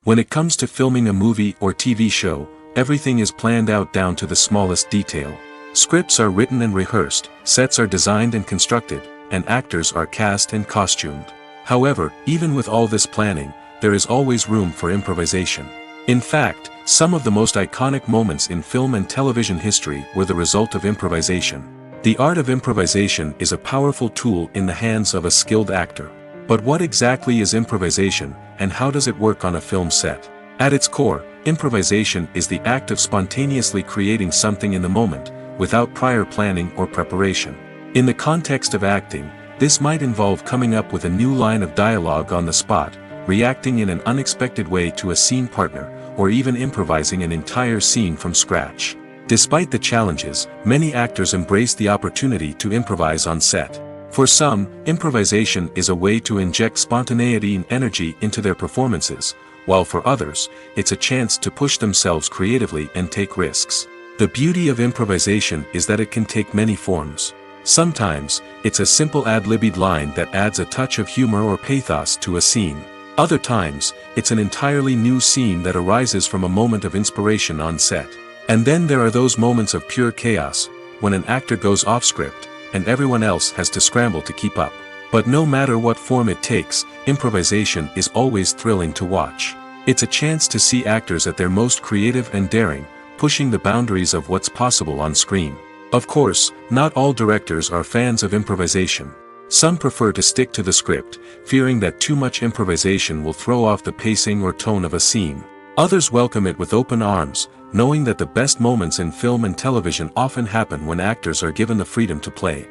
When it comes to filming a movie or TV show, everything is planned out down to the smallest detail. Scripts are written and rehearsed, sets are designed and constructed, and actors are cast and costumed. However, even with all this planning, there is always room for improvisation. In fact, some of the most iconic moments in film and television history were the result of improvisation. The art of improvisation is a powerful tool in the hands of a skilled actor. But what exactly is improvisation, and how does it work on a film set? At its core, improvisation is the act of spontaneously creating something in the moment, without prior planning or preparation. In the context of acting, this might involve coming up with a new line of dialogue on the spot, reacting in an unexpected way to a scene partner, or even improvising an entire scene from scratch. Despite the challenges, many actors embrace the opportunity to improvise on set. For some, improvisation is a way to inject spontaneity and energy into their performances, while for others, it's a chance to push themselves creatively and take risks. The beauty of improvisation is that it can take many forms. Sometimes, it's a simple ad-libbed line that adds a touch of humor or pathos to a scene. Other times, it's an entirely new scene that arises from a moment of inspiration on set. And then there are those moments of pure chaos, when an actor goes off script, and everyone else has to scramble to keep up. But no matter what form it takes, improvisation is always thrilling to watch. It's a chance to see actors at their most creative and daring, pushing the boundaries of what's possible on screen. Of course, not all directors are fans of improvisation. Some prefer to stick to the script, fearing that too much improvisation will throw off the pacing or tone of a scene. Others welcome it with open arms, knowing that the best moments in film and television often happen when actors are given the freedom to play.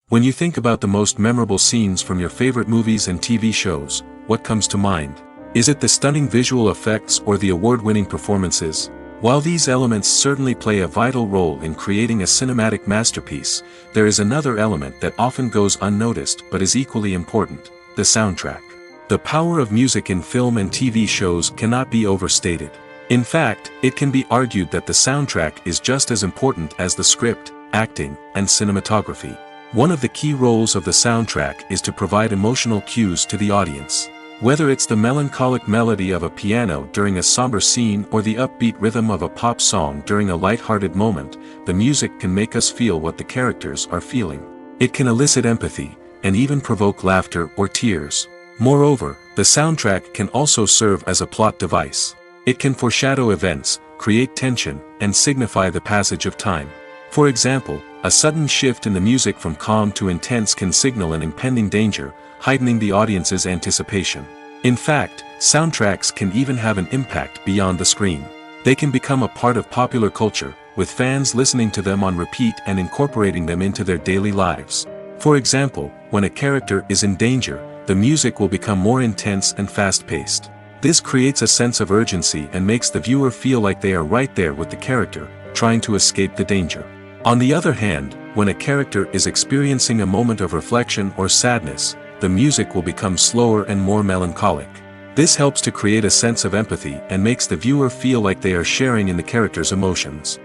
When you think about the most memorable scenes from your favorite movies and TV shows, what comes to mind? Is it the stunning visual effects or the award-winning performances? While these elements certainly play a vital role in creating a cinematic masterpiece, there is another element that often goes unnoticed but is equally important: the soundtrack. The power of music in film and TV shows cannot be overstated. In fact, it can be argued that the soundtrack is just as important as the script, acting, and cinematography. One of the key roles of the soundtrack is to provide emotional cues to the audience. Whether it's the melancholic melody of a piano during a somber scene or the upbeat rhythm of a pop song during a light-hearted moment, the music can make us feel what the characters are feeling. It can elicit empathy, and even provoke laughter or tears. Moreover, the soundtrack can also serve as a plot device. It can foreshadow events, create tension, and signify the passage of time. For example, a sudden shift in the music from calm to intense can signal an impending danger, heightening the audience's anticipation. In fact, soundtracks can even have an impact beyond the screen. They can become a part of popular culture, with fans listening to them on repeat and incorporating them into their daily lives. For example, when a character is in danger, the music will become more intense and fast-paced. This creates a sense of urgency and makes the viewer feel like they are right there with the character, trying to escape the danger. On the other hand, when a character is experiencing a moment of reflection or sadness, the music will become slower and more melancholic. This helps to create a sense of empathy and makes the viewer feel like they are sharing in the character's emotions.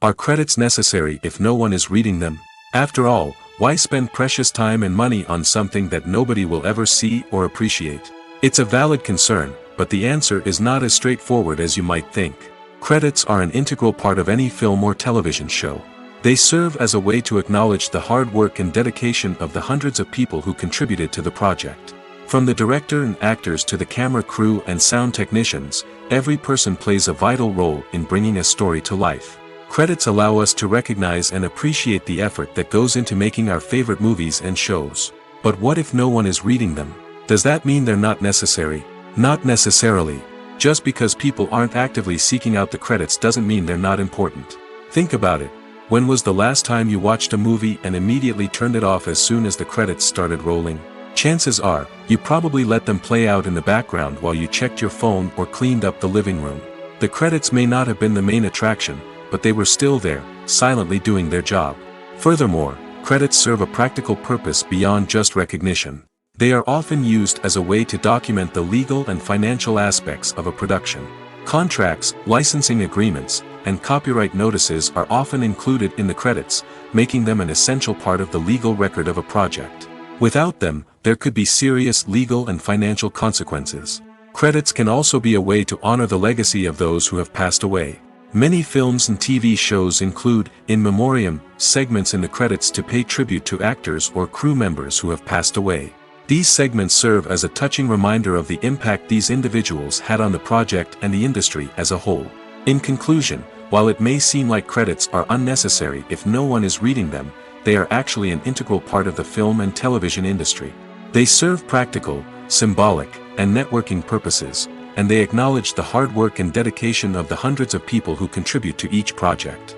Are credits necessary if no one is reading them? After all, why spend precious time and money on something that nobody will ever see or appreciate? It's a valid concern, but the answer is not as straightforward as you might think. Credits are an integral part of any film or television show. They serve as a way to acknowledge the hard work and dedication of the hundreds of people who contributed to the project. From the director and actors to the camera crew and sound technicians, every person plays a vital role in bringing a story to life. Credits allow us to recognize and appreciate the effort that goes into making our favorite movies and shows. But what if no one is reading them? Does that mean they're not necessary? Not necessarily. Just because people aren't actively seeking out the credits doesn't mean they're not important. Think about it. When was the last time you watched a movie and immediately turned it off as soon as the credits started rolling? Chances are, you probably let them play out in the background while you checked your phone or cleaned up the living room. The credits may not have been the main attraction, but they were still there, silently doing their job. Furthermore, credits serve a practical purpose beyond just recognition. They are often used as a way to document the legal and financial aspects of a production. Contracts, licensing agreements, and copyright notices are often included in the credits, making them an essential part of the legal record of a project. Without them, there could be serious legal and financial consequences. Credits can also be a way to honor the legacy of those who have passed away. Many films and TV shows include, in memoriam, segments in the credits to pay tribute to actors or crew members who have passed away. These segments serve as a touching reminder of the impact these individuals had on the project and the industry as a whole. In conclusion, while it may seem like credits are unnecessary if no one is reading them, they are actually an integral part of the film and television industry. They serve practical, symbolic, and networking purposes, and they acknowledge the hard work and dedication of the hundreds of people who contribute to each project.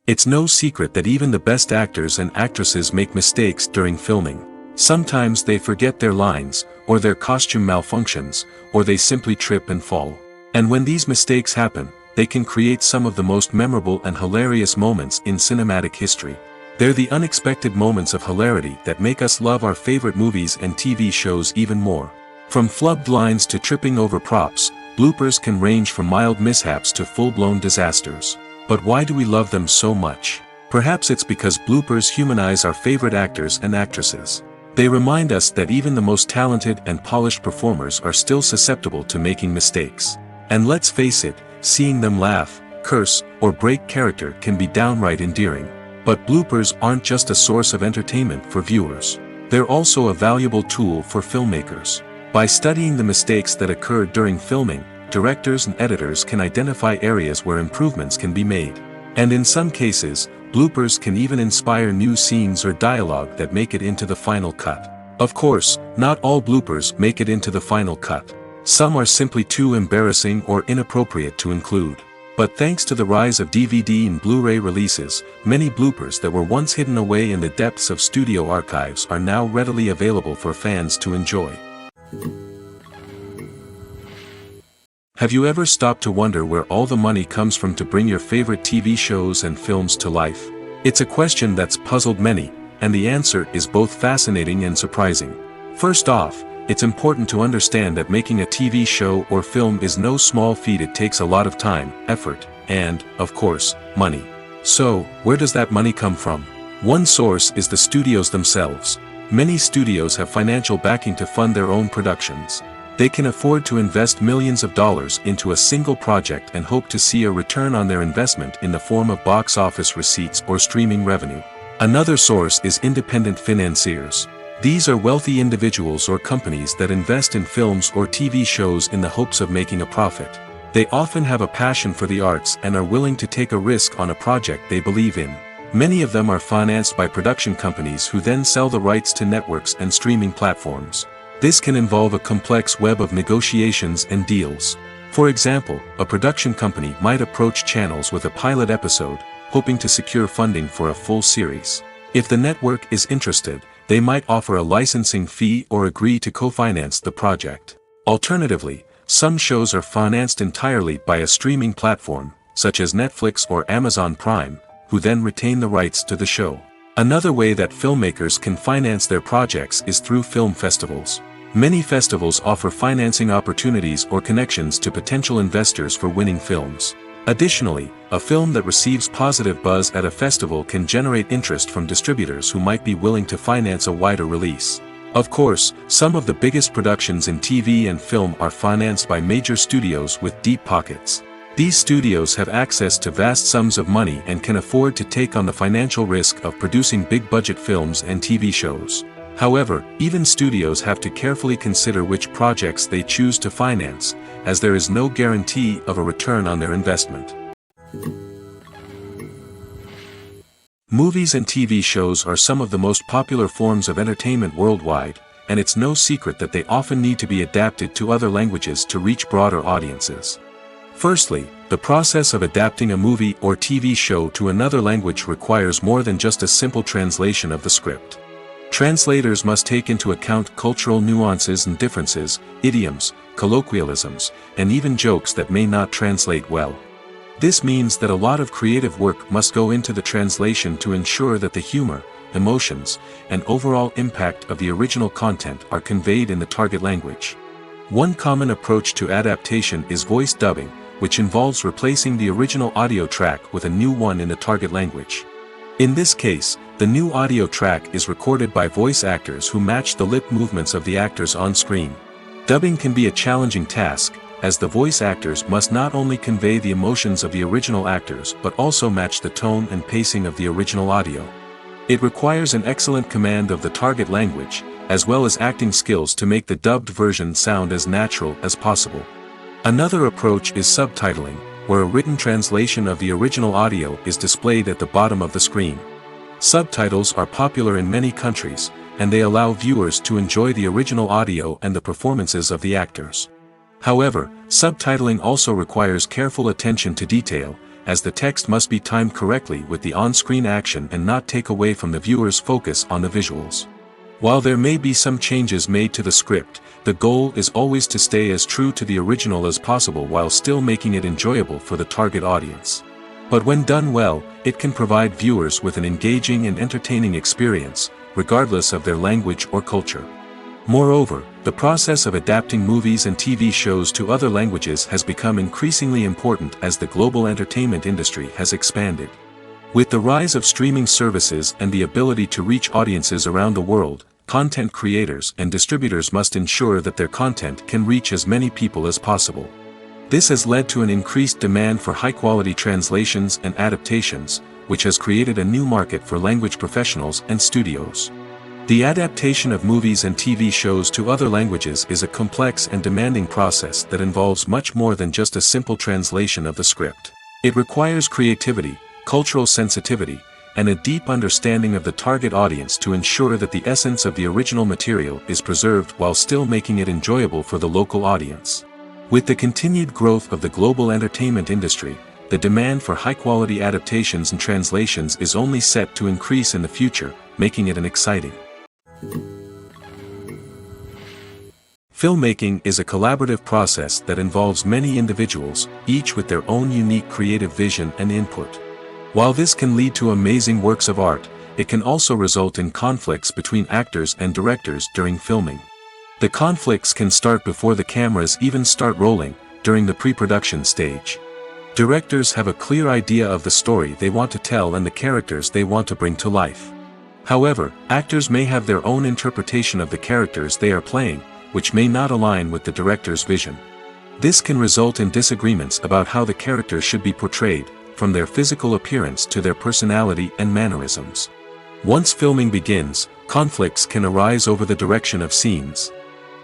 It's no secret that even the best actors and actresses make mistakes during filming. Sometimes they forget their lines, or their costume malfunctions, or they simply trip and fall. And when these mistakes happen, they can create some of the most memorable and hilarious moments in cinematic history. They're the unexpected moments of hilarity that make us love our favorite movies and TV shows even more. From flubbed lines to tripping over props, bloopers can range from mild mishaps to full-blown disasters. But why do we love them so much? Perhaps it's because bloopers humanize our favorite actors and actresses. They remind us that even the most talented and polished performers are still susceptible to making mistakes. And let's face it, seeing them laugh, curse, or break character can be downright endearing. But bloopers aren't just a source of entertainment for viewers. They're also a valuable tool for filmmakers. By studying the mistakes that occurred during filming, directors and editors can identify areas where improvements can be made. And in some cases, bloopers can even inspire new scenes or dialogue that make it into the final cut. Of course, not all bloopers make it into the final cut. Some are simply too embarrassing or inappropriate to include. But thanks to the rise of DVD and Blu-ray releases, many bloopers that were once hidden away in the depths of studio archives are now readily available for fans to enjoy. Have you ever stopped to wonder where all the money comes from to bring your favorite TV shows and films to life? It's a question that's puzzled many, and the answer is both fascinating and surprising. First off, it's important to understand that making a TV show or film is no small feat. It takes a lot of time, effort, and, of course, money. So, where does that money come from? One source is the studios themselves. Many studios have financial backing to fund their own productions. They can afford to invest millions of dollars into a single project and hope to see a return on their investment in the form of box office receipts or streaming revenue. Another source is independent financiers. These are wealthy individuals or companies that invest in films or TV shows in the hopes of making a profit. They often have a passion for the arts and are willing to take a risk on a project they believe in. Many of them are financed by production companies who then sell the rights to networks and streaming platforms. This can involve a complex web of negotiations and deals. For example, a production company might approach channels with a pilot episode, hoping to secure funding for a full series. If the network is interested, they might offer a licensing fee or agree to co-finance the project. Alternatively, some shows are financed entirely by a streaming platform, such as Netflix or Amazon Prime, who then retain the rights to the show. Another way that filmmakers can finance their projects is through film festivals. Many festivals offer financing opportunities or connections to potential investors for winning films. Additionally, a film that receives positive buzz at a festival can generate interest from distributors who might be willing to finance a wider release. Of course, some of the biggest productions in TV and film are financed by major studios with deep pockets. These studios have access to vast sums of money and can afford to take on the financial risk of producing big-budget films and TV shows. However, even studios have to carefully consider which projects they choose to finance, as there is no guarantee of a return on their investment. Movies and TV shows are some of the most popular forms of entertainment worldwide, and it's no secret that they often need to be adapted to other languages to reach broader audiences. Firstly, the process of adapting a movie or TV show to another language requires more than just a simple translation of the script. Translators must take into account cultural nuances and differences, idioms, colloquialisms, and even jokes that may not translate well. This means that a lot of creative work must go into the translation to ensure that the humor, emotions, and overall impact of the original content are conveyed in the target language. One common approach to adaptation is voice dubbing, which involves replacing the original audio track with a new one in the target language. In this case, the new audio track is recorded by voice actors who match the lip movements of the actors on screen. Dubbing can be a challenging task, as the voice actors must not only convey the emotions of the original actors but also match the tone and pacing of the original audio. It requires an excellent command of the target language, as well as acting skills to make the dubbed version sound as natural as possible. Another approach is subtitling, where a written translation of the original audio is displayed at the bottom of the screen. Subtitles are popular in many countries, and they allow viewers to enjoy the original audio and the performances of the actors. However, subtitling also requires careful attention to detail, as the text must be timed correctly with the on-screen action and not take away from the viewer's focus on the visuals. While there may be some changes made to the script, the goal is always to stay as true to the original as possible while still making it enjoyable for the target audience. But when done well, it can provide viewers with an engaging and entertaining experience, regardless of their language or culture. Moreover, the process of adapting movies and TV shows to other languages has become increasingly important as the global entertainment industry has expanded. With the rise of streaming services and the ability to reach audiences around the world, content creators and distributors must ensure that their content can reach as many people as possible. This has led to an increased demand for high-quality translations and adaptations, which has created a new market for language professionals and studios. The adaptation of movies and TV shows to other languages is a complex and demanding process that involves much more than just a simple translation of the script. It requires creativity, cultural sensitivity, and a deep understanding of the target audience to ensure that the essence of the original material is preserved while still making it enjoyable for the local audience. With the continued growth of the global entertainment industry, the demand for high-quality adaptations and translations is only set to increase in the future, making it an exciting. Filmmaking is a collaborative process that involves many individuals, each with their own unique creative vision and input. While this can lead to amazing works of art, it can also result in conflicts between actors and directors during filming. The conflicts can start before the cameras even start rolling, during the pre-production stage. Directors have a clear idea of the story they want to tell and the characters they want to bring to life. However, actors may have their own interpretation of the characters they are playing, which may not align with the director's vision. This can result in disagreements about how the characters should be portrayed, from their physical appearance to their personality and mannerisms. Once filming begins, conflicts can arise over the direction of scenes.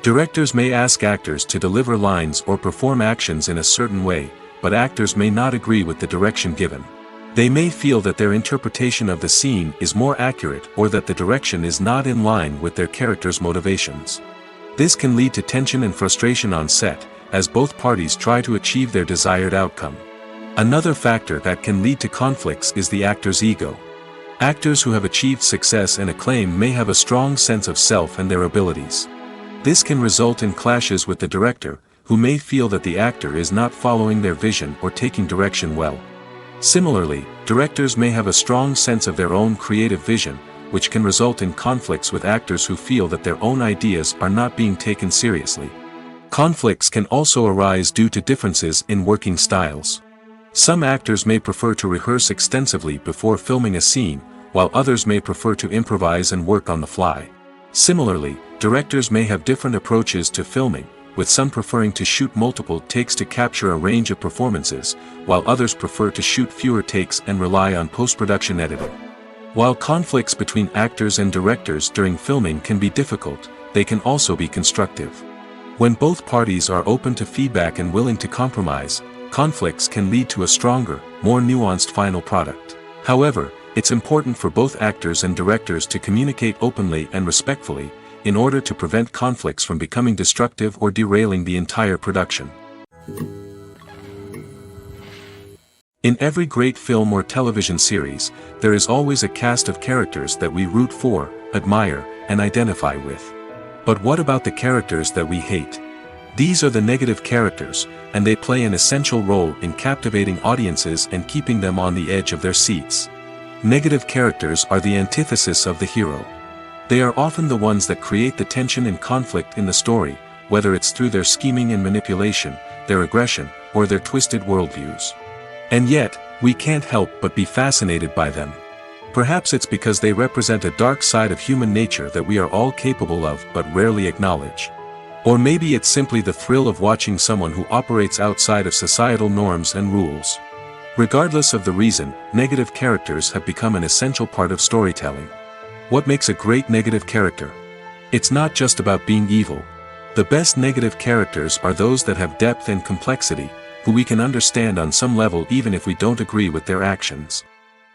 Directors may ask actors to deliver lines or perform actions in a certain way, but actors may not agree with the direction given. They may feel that their interpretation of the scene is more accurate or that the direction is not in line with their character's motivations. This can lead to tension and frustration on set, as both parties try to achieve their desired outcome. Another factor that can lead to conflicts is the actor's ego. Actors who have achieved success and acclaim may have a strong sense of self and their abilities. This can result in clashes with the director, who may feel that the actor is not following their vision or taking direction well. Similarly, directors may have a strong sense of their own creative vision, which can result in conflicts with actors who feel that their own ideas are not being taken seriously. Conflicts can also arise due to differences in working styles. Some actors may prefer to rehearse extensively before filming a scene, while others may prefer to improvise and work on the fly. Similarly, directors may have different approaches to filming, with some preferring to shoot multiple takes to capture a range of performances, while others prefer to shoot fewer takes and rely on post-production editing. While conflicts between actors and directors during filming can be difficult, they can also be constructive. When both parties are open to feedback and willing to compromise, conflicts can lead to a stronger, more nuanced final product. However, it's important for both actors and directors to communicate openly and respectfully, in order to prevent conflicts from becoming destructive or derailing the entire production. In every great film or television series, there is always a cast of characters that we root for, admire, and identify with. But what about the characters that we hate? These are the negative characters, and they play an essential role in captivating audiences and keeping them on the edge of their seats. Negative characters are the antithesis of the hero. They are often the ones that create the tension and conflict in the story, whether it's through their scheming and manipulation, their aggression, or their twisted worldviews. And yet, we can't help but be fascinated by them. Perhaps it's because they represent a dark side of human nature that we are all capable of but rarely acknowledge. Or maybe it's simply the thrill of watching someone who operates outside of societal norms and rules. Regardless of the reason, negative characters have become an essential part of storytelling. What makes a great negative character? It's not just about being evil. The best negative characters are those that have depth and complexity, who we can understand on some level even if we don't agree with their actions.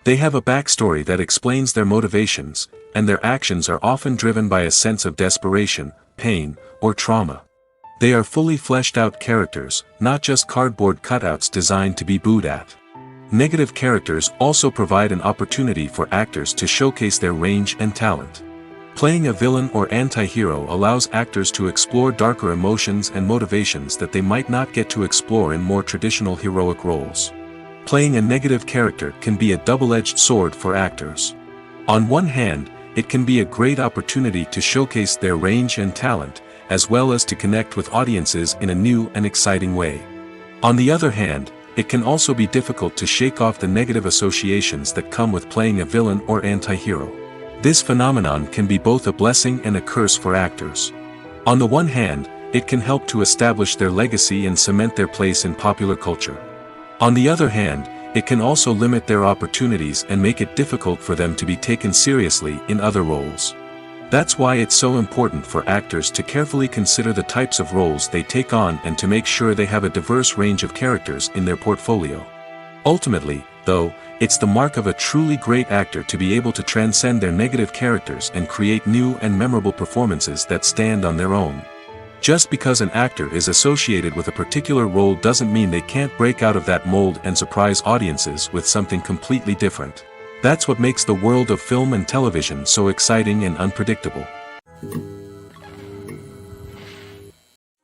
They have a backstory that explains their motivations, and their actions are often driven by a sense of desperation, pain, or trauma. They are fully fleshed out characters, not just cardboard cutouts designed to be booed at. Negative characters also provide an opportunity for actors to showcase their range and talent. Playing a villain or anti-hero allows actors to explore darker emotions and motivations that they might not get to explore in more traditional heroic roles. Playing a negative character can be a double-edged sword for actors. On one hand, it can be a great opportunity to showcase their range and talent, as well as to connect with audiences in a new and exciting way. On the other hand, it can also be difficult to shake off the negative associations that come with playing a villain or anti-hero. This phenomenon can be both a blessing and a curse for actors. On the one hand, it can help to establish their legacy and cement their place in popular culture. On the other hand, it can also limit their opportunities and make it difficult for them to be taken seriously in other roles. That's why it's so important for actors to carefully consider the types of roles they take on and to make sure they have a diverse range of characters in their portfolio. Ultimately, though, it's the mark of a truly great actor to be able to transcend their negative characters and create new and memorable performances that stand on their own. Just because an actor is associated with a particular role doesn't mean they can't break out of that mold and surprise audiences with something completely different. That's what makes the world of film and television so exciting and unpredictable.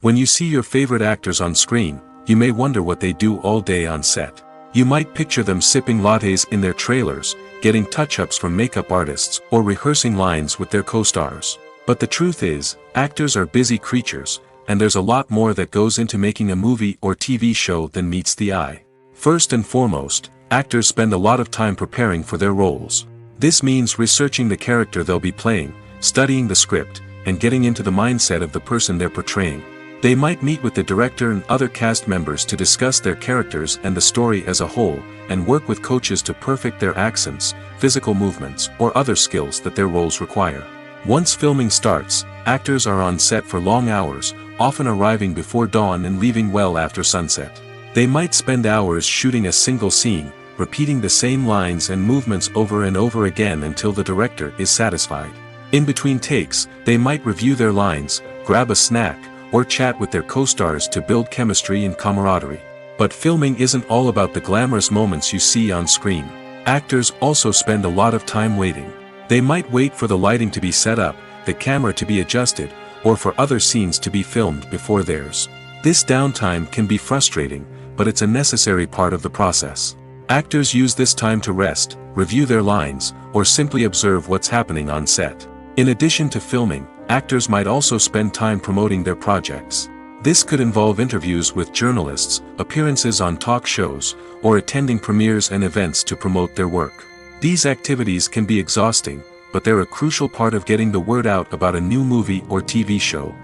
When you see your favorite actors on screen, you may wonder what they do all day on set. You might picture them sipping lattes in their trailers, getting touch-ups from makeup artists, or rehearsing lines with their co-stars. But the truth is, actors are busy creatures, and there's a lot more that goes into making a movie or TV show than meets the eye. First and foremost, actors spend a lot of time preparing for their roles. This means researching the character they'll be playing, studying the script, and getting into the mindset of the person they're portraying. They might meet with the director and other cast members to discuss their characters and the story as a whole, and work with coaches to perfect their accents, physical movements, or other skills that their roles require. Once filming starts, actors are on set for long hours, often arriving before dawn and leaving well after sunset. They might spend hours shooting a single scene, repeating the same lines and movements over and over again until the director is satisfied. In between takes, they might review their lines, grab a snack, or chat with their co-stars to build chemistry and camaraderie. But filming isn't all about the glamorous moments you see on screen. Actors also spend a lot of time waiting. They might wait for the lighting to be set up, the camera to be adjusted, or for other scenes to be filmed before theirs. This downtime can be frustrating, but it's a necessary part of the process. Actors use this time to rest, review their lines, or simply observe what's happening on set. In addition to filming, actors might also spend time promoting their projects. This could involve interviews with journalists, appearances on talk shows, or attending premieres and events to promote their work. These activities can be exhausting, but they're a crucial part of getting the word out about a new movie or TV show.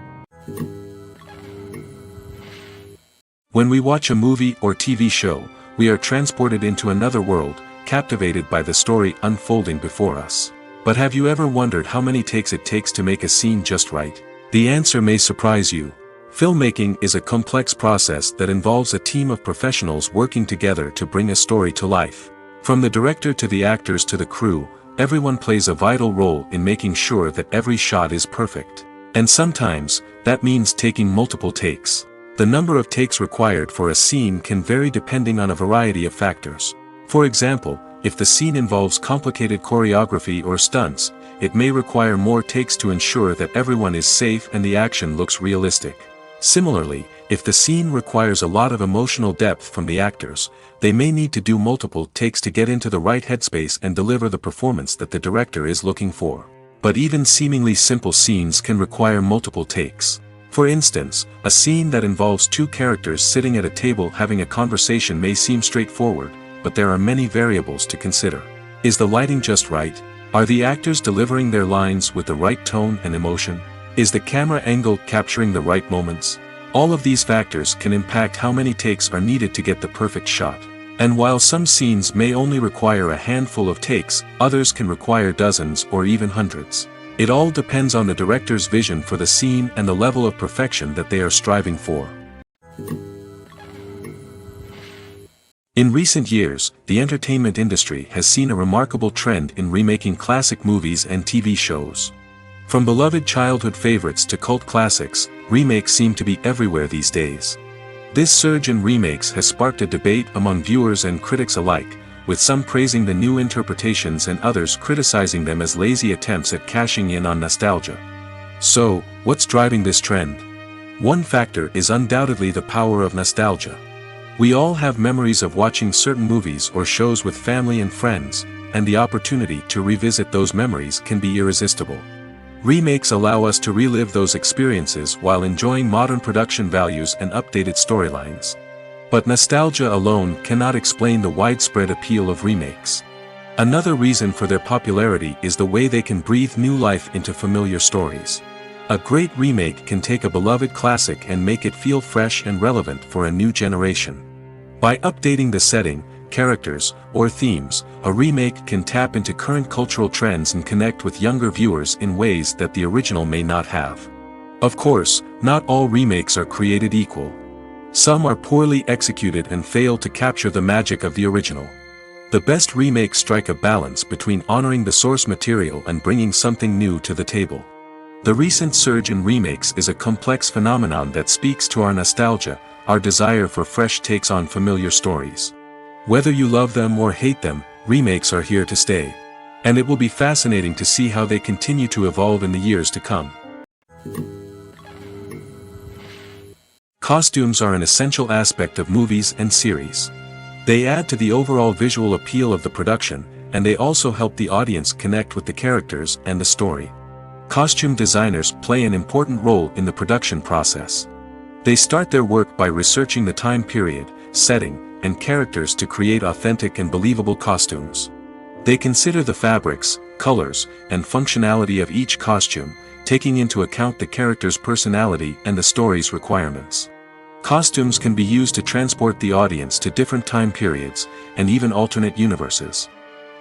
When we watch a movie or TV show, we are transported into another world, captivated by the story unfolding before us. But have you ever wondered how many takes it takes to make a scene just right? The answer may surprise you. Filmmaking is a complex process that involves a team of professionals working together to bring a story to life. From the director to the actors to the crew, everyone plays a vital role in making sure that every shot is perfect. And sometimes, that means taking multiple takes. The number of takes required for a scene can vary depending on a variety of factors. For example, if the scene involves complicated choreography or stunts, it may require more takes to ensure that everyone is safe and the action looks realistic. Similarly, if the scene requires a lot of emotional depth from the actors, they may need to do multiple takes to get into the right headspace and deliver the performance that the director is looking for. But even seemingly simple scenes can require multiple takes. For instance, a scene that involves two characters sitting at a table having a conversation may seem straightforward, but there are many variables to consider. Is the lighting just right? Are the actors delivering their lines with the right tone and emotion? Is the camera angle capturing the right moments? All of these factors can impact how many takes are needed to get the perfect shot. And while some scenes may only require a handful of takes, others can require dozens or even hundreds. It all depends on the director's vision for the scene and the level of perfection that they are striving for. In recent years, the entertainment industry has seen a remarkable trend in remaking classic movies and TV shows. From beloved childhood favorites to cult classics, remakes seem to be everywhere these days. This surge in remakes has sparked a debate among viewers and critics alike, with some praising the new interpretations and others criticizing them as lazy attempts at cashing in on nostalgia. So, what's driving this trend? One factor is undoubtedly the power of nostalgia. We all have memories of watching certain movies or shows with family and friends, and the opportunity to revisit those memories can be irresistible. Remakes allow us to relive those experiences while enjoying modern production values and updated storylines. But nostalgia alone cannot explain the widespread appeal of remakes. Another reason for their popularity is the way they can breathe new life into familiar stories. A great remake can take a beloved classic and make it feel fresh and relevant for a new generation. By updating the setting, characters, or themes, a remake can tap into current cultural trends and connect with younger viewers in ways that the original may not have. Of course, not all remakes are created equal. Some are poorly executed and fail to capture the magic of the original. The best remakes strike a balance between honoring the source material and bringing something new to the table. The recent surge in remakes is a complex phenomenon that speaks to our nostalgia, our desire for fresh takes on familiar stories. Whether you love them or hate them, remakes are here to stay. And it will be fascinating to see how they continue to evolve in the years to come. Costumes are an essential aspect of movies and series. They add to the overall visual appeal of the production, and they also help the audience connect with the characters and the story. Costume designers play an important role in the production process. They start their work by researching the time period, setting, and characters to create authentic and believable costumes. They consider the fabrics, colors, and functionality of each costume, taking into account the character's personality and the story's requirements. Costumes can be used to transport the audience to different time periods, and even alternate universes.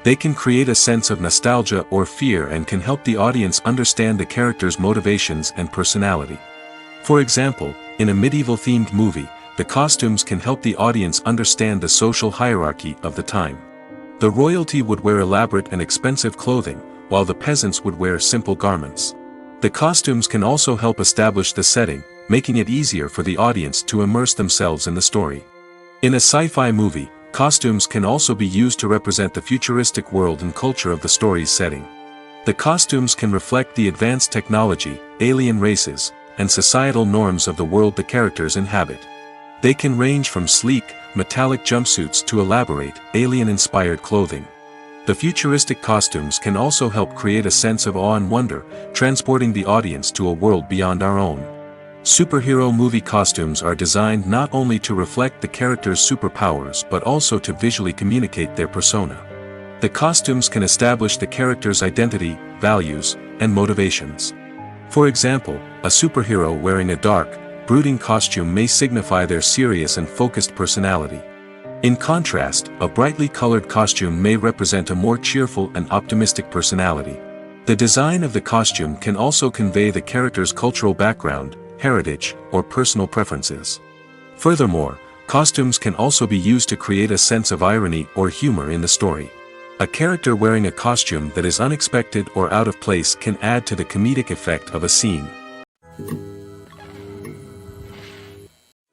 They can create a sense of nostalgia or fear and can help the audience understand the character's motivations and personality. For example, in a medieval-themed movie, the costumes can help the audience understand the social hierarchy of the time. The royalty would wear elaborate and expensive clothing, while the peasants would wear simple garments. The costumes can also help establish the setting, making it easier for the audience to immerse themselves in the story. In a sci-fi movie, costumes can also be used to represent the futuristic world and culture of the story's setting. The costumes can reflect the advanced technology, alien races, and societal norms of the world the characters inhabit. They can range from sleek, metallic jumpsuits to elaborate, alien-inspired clothing. The futuristic costumes can also help create a sense of awe and wonder, transporting the audience to a world beyond our own. Superhero movie costumes are designed not only to reflect the character's superpowers but also to visually communicate their persona. The costumes can establish the character's identity, values, and motivations. For example, a superhero wearing a dark, brooding costume may signify their serious and focused personality. In contrast, a brightly colored costume may represent a more cheerful and optimistic personality. The design of the costume can also convey the character's cultural background, heritage, or personal preferences. Furthermore, costumes can also be used to create a sense of irony or humor in the story. A character wearing a costume that is unexpected or out of place can add to the comedic effect of a scene.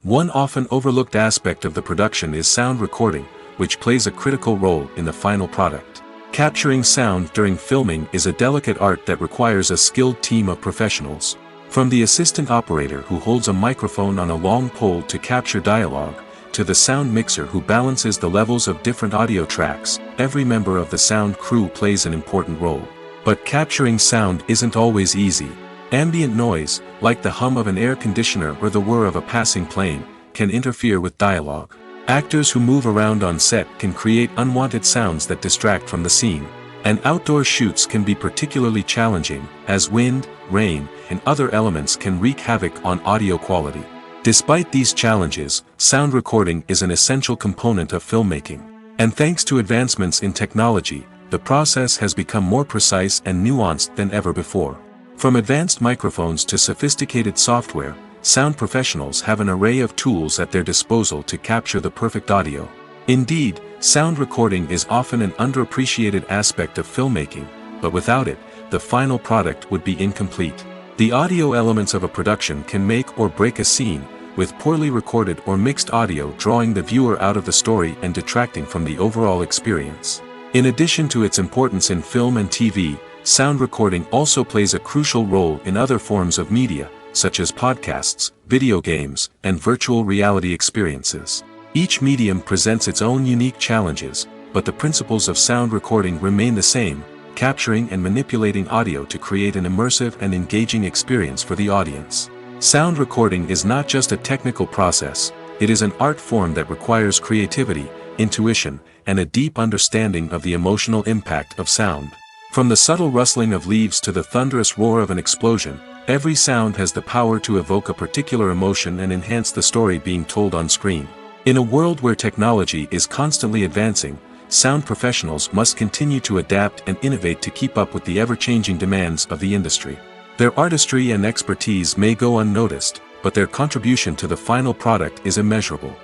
One often overlooked aspect of the production is sound recording, which plays a critical role in the final product. Capturing sound during filming is a delicate art that requires a skilled team of professionals. From the assistant operator who holds a microphone on a long pole to capture dialogue, to the sound mixer who balances the levels of different audio tracks, every member of the sound crew plays an important role. But capturing sound isn't always easy. Ambient noise, like the hum of an air conditioner or the whir of a passing plane, can interfere with dialogue. Actors who move around on set can create unwanted sounds that distract from the scene. And outdoor shoots can be particularly challenging, as wind, rain, and other elements can wreak havoc on audio quality. Despite these challenges, sound recording is an essential component of filmmaking. And thanks to advancements in technology, the process has become more precise and nuanced than ever before. From advanced microphones to sophisticated software, sound professionals have an array of tools at their disposal to capture the perfect audio. Indeed, sound recording is often an underappreciated aspect of filmmaking, but without it, the final product would be incomplete. The audio elements of a production can make or break a scene, with poorly recorded or mixed audio drawing the viewer out of the story and detracting from the overall experience. In addition to its importance in film and TV, sound recording also plays a crucial role in other forms of media, such as podcasts, video games, and virtual reality experiences. Each medium presents its own unique challenges, but the principles of sound recording remain the same, capturing and manipulating audio to create an immersive and engaging experience for the audience. Sound recording is not just a technical process, it is an art form that requires creativity, intuition, and a deep understanding of the emotional impact of sound. From the subtle rustling of leaves to the thunderous roar of an explosion, every sound has the power to evoke a particular emotion and enhance the story being told on screen. In a world where technology is constantly advancing, sound professionals must continue to adapt and innovate to keep up with the ever-changing demands of the industry. Their artistry and expertise may go unnoticed, but their contribution to the final product is immeasurable.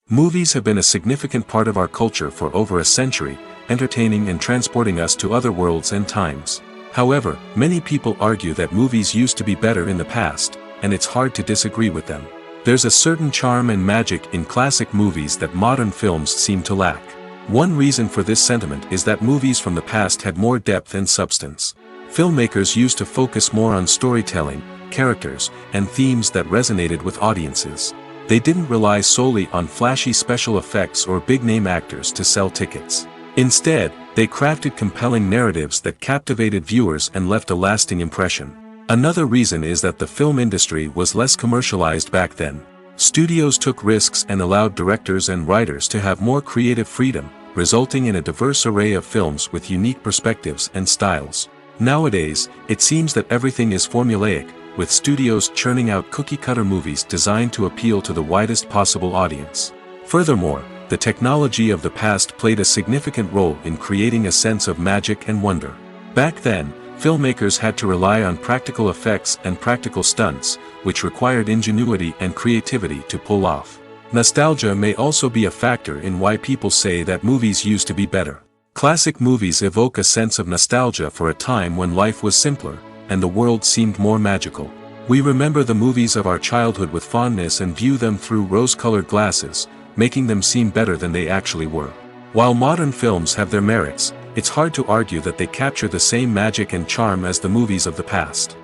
Movies have been a significant part of our culture for over a century, entertaining and transporting us to other worlds and times. However, many people argue that movies used to be better in the past, and it's hard to disagree with them. There's a certain charm and magic in classic movies that modern films seem to lack. One reason for this sentiment is that movies from the past had more depth and substance. Filmmakers used to focus more on storytelling, characters, and themes that resonated with audiences. They didn't rely solely on flashy special effects or big-name actors to sell tickets. Instead, they crafted compelling narratives that captivated viewers and left a lasting impression. Another reason is that the film industry was less commercialized back then. Studios took risks and allowed directors and writers to have more creative freedom, resulting in a diverse array of films with unique perspectives and styles. Nowadays, it seems that everything is formulaic, with studios churning out cookie-cutter movies designed to appeal to the widest possible audience. Furthermore, the technology of the past played a significant role in creating a sense of magic and wonder. Back then, filmmakers had to rely on practical effects and practical stunts, which required ingenuity and creativity to pull off. Nostalgia may also be a factor in why people say that movies used to be better. Classic movies evoke a sense of nostalgia for a time when life was simpler, and the world seemed more magical. We remember the movies of our childhood with fondness and view them through rose-colored glasses, making them seem better than they actually were. While modern films have their merits, it's hard to argue that they capture the same magic and charm as the movies of the past.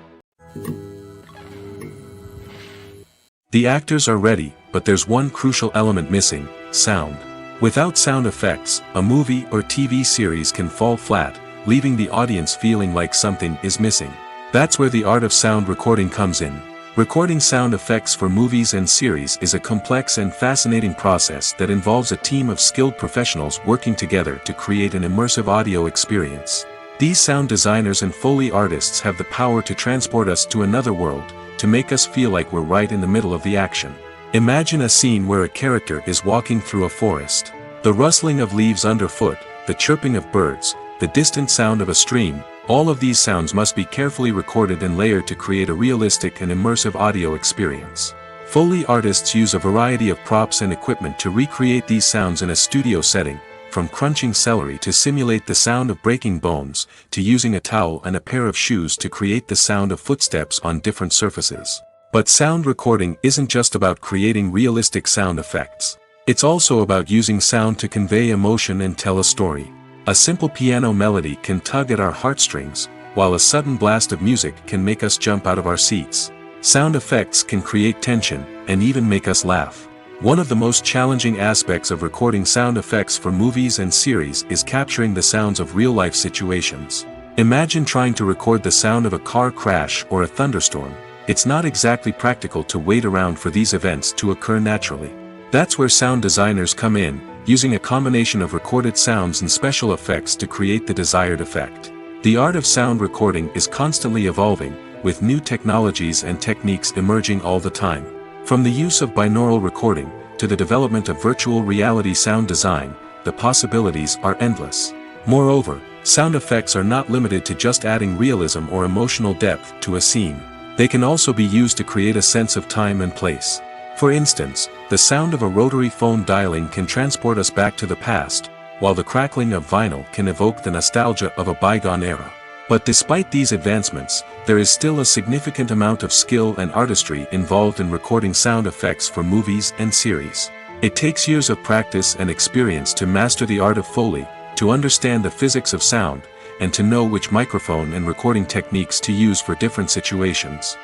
The actors are ready, but there's one crucial element missing: sound. Without sound effects, a movie or TV series can fall flat, leaving the audience feeling like something is missing. That's where the art of sound recording comes in. Recording sound effects for movies and series is a complex and fascinating process that involves a team of skilled professionals working together to create an immersive audio experience. These sound designers and Foley artists have the power to transport us to another world, to make us feel like we're right in the middle of the action. Imagine a scene where a character is walking through a forest. The rustling of leaves underfoot, the chirping of birds, the distant sound of a stream, all of these sounds must be carefully recorded and layered to create a realistic and immersive audio experience. Foley artists use a variety of props and equipment to recreate these sounds in a studio setting, from crunching celery to simulate the sound of breaking bones, to using a towel and a pair of shoes to create the sound of footsteps on different surfaces. But sound recording isn't just about creating realistic sound effects. It's also about using sound to convey emotion and tell a story. A simple piano melody can tug at our heartstrings, while a sudden blast of music can make us jump out of our seats. Sound effects can create tension, and even make us laugh. One of the most challenging aspects of recording sound effects for movies and series is capturing the sounds of real-life situations. Imagine trying to record the sound of a car crash or a thunderstorm. It's not exactly practical to wait around for these events to occur naturally. That's where sound designers come in, using a combination of recorded sounds and special effects to create the desired effect. The art of sound recording is constantly evolving, with new technologies and techniques emerging all the time. From the use of binaural recording, to the development of virtual reality sound design, the possibilities are endless. Moreover, sound effects are not limited to just adding realism or emotional depth to a scene. They can also be used to create a sense of time and place. For instance, the sound of a rotary phone dialing can transport us back to the past, while the crackling of vinyl can evoke the nostalgia of a bygone era. But despite these advancements, there is still a significant amount of skill and artistry involved in recording sound effects for movies and series. It takes years of practice and experience to master the art of Foley, to understand the physics of sound, and to know which microphone and recording techniques to use for different situations.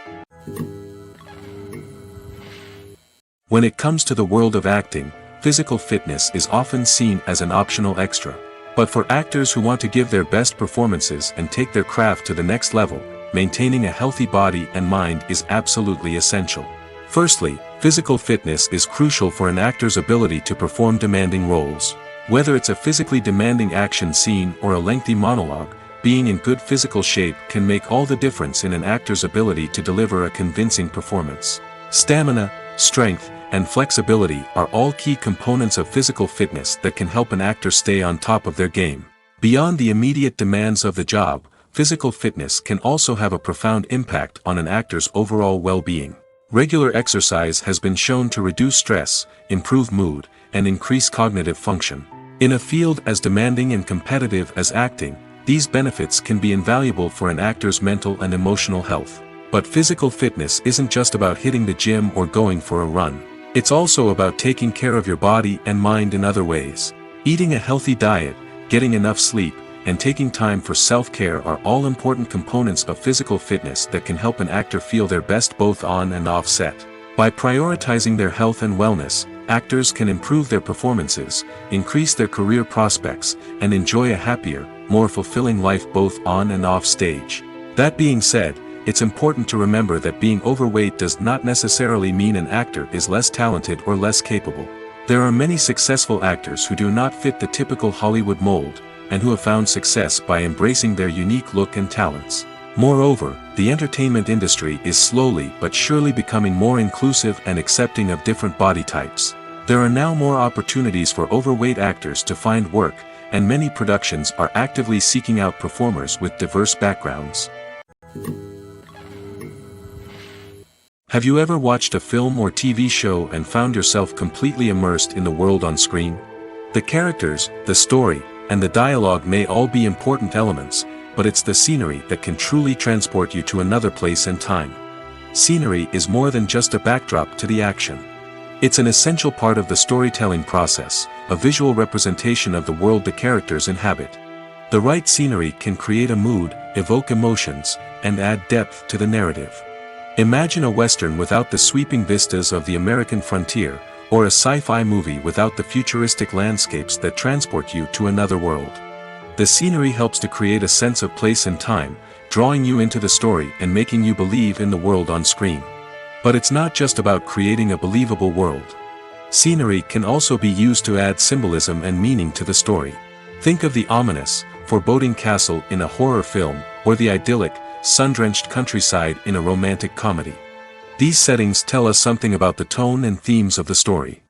When it comes to the world of acting, physical fitness is often seen as an optional extra. But for actors who want to give their best performances and take their craft to the next level, maintaining a healthy body and mind is absolutely essential. Firstly, physical fitness is crucial for an actor's ability to perform demanding roles. Whether it's a physically demanding action scene or a lengthy monologue, being in good physical shape can make all the difference in an actor's ability to deliver a convincing performance. Stamina, strength, and flexibility are all key components of physical fitness that can help an actor stay on top of their game. Beyond the immediate demands of the job, physical fitness can also have a profound impact on an actor's overall well-being. Regular exercise has been shown to reduce stress, improve mood, and increase cognitive function. In a field as demanding and competitive as acting, these benefits can be invaluable for an actor's mental and emotional health. But physical fitness isn't just about hitting the gym or going for a run. It's also about taking care of your body and mind in other ways. Eating a healthy diet, getting enough sleep, and taking time for self-care are all important components of physical fitness that can help an actor feel their best both on and off set. By prioritizing their health and wellness, actors can improve their performances, increase their career prospects, and enjoy a happier, more fulfilling life both on and off stage. That being said, it's important to remember that being overweight does not necessarily mean an actor is less talented or less capable. There are many successful actors who do not fit the typical Hollywood mold, and who have found success by embracing their unique look and talents. Moreover, the entertainment industry is slowly but surely becoming more inclusive and accepting of different body types. There are now more opportunities for overweight actors to find work, and many productions are actively seeking out performers with diverse backgrounds. Have you ever watched a film or TV show and found yourself completely immersed in the world on screen? The characters, the story, and the dialogue may all be important elements, but it's the scenery that can truly transport you to another place and time. Scenery is more than just a backdrop to the action. It's an essential part of the storytelling process, a visual representation of the world the characters inhabit. The right scenery can create a mood, evoke emotions, and add depth to the narrative. Imagine a Western without the sweeping vistas of the American frontier, or a sci-fi movie without the futuristic landscapes that transport you to another world. The scenery helps to create a sense of place and time, drawing you into the story and making you believe in the world on screen. But it's not just about creating a believable world. Scenery can also be used to add symbolism and meaning to the story. Think of the ominous, foreboding castle in a horror film, or the idyllic, sun-drenched countryside in a romantic comedy. These settings tell us something about the tone and themes of the story.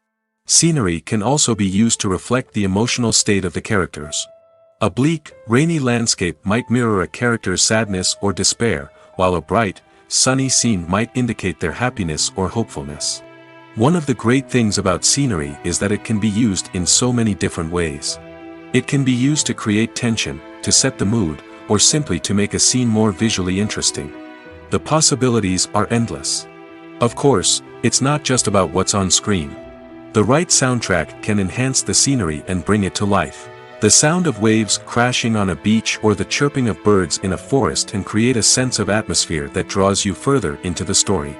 Scenery can also be used to reflect the emotional state of the characters. A bleak, rainy landscape might mirror a character's sadness or despair, while a bright, sunny scene might indicate their happiness or hopefulness. One of the great things about scenery is that it can be used in so many different ways. It can be used to create tension, to set the mood, or simply to make a scene more visually interesting. The possibilities are endless. Of course, it's not just about what's on screen. The right soundtrack can enhance the scenery and bring it to life. The sound of waves crashing on a beach or the chirping of birds in a forest can create a sense of atmosphere that draws you further into the story.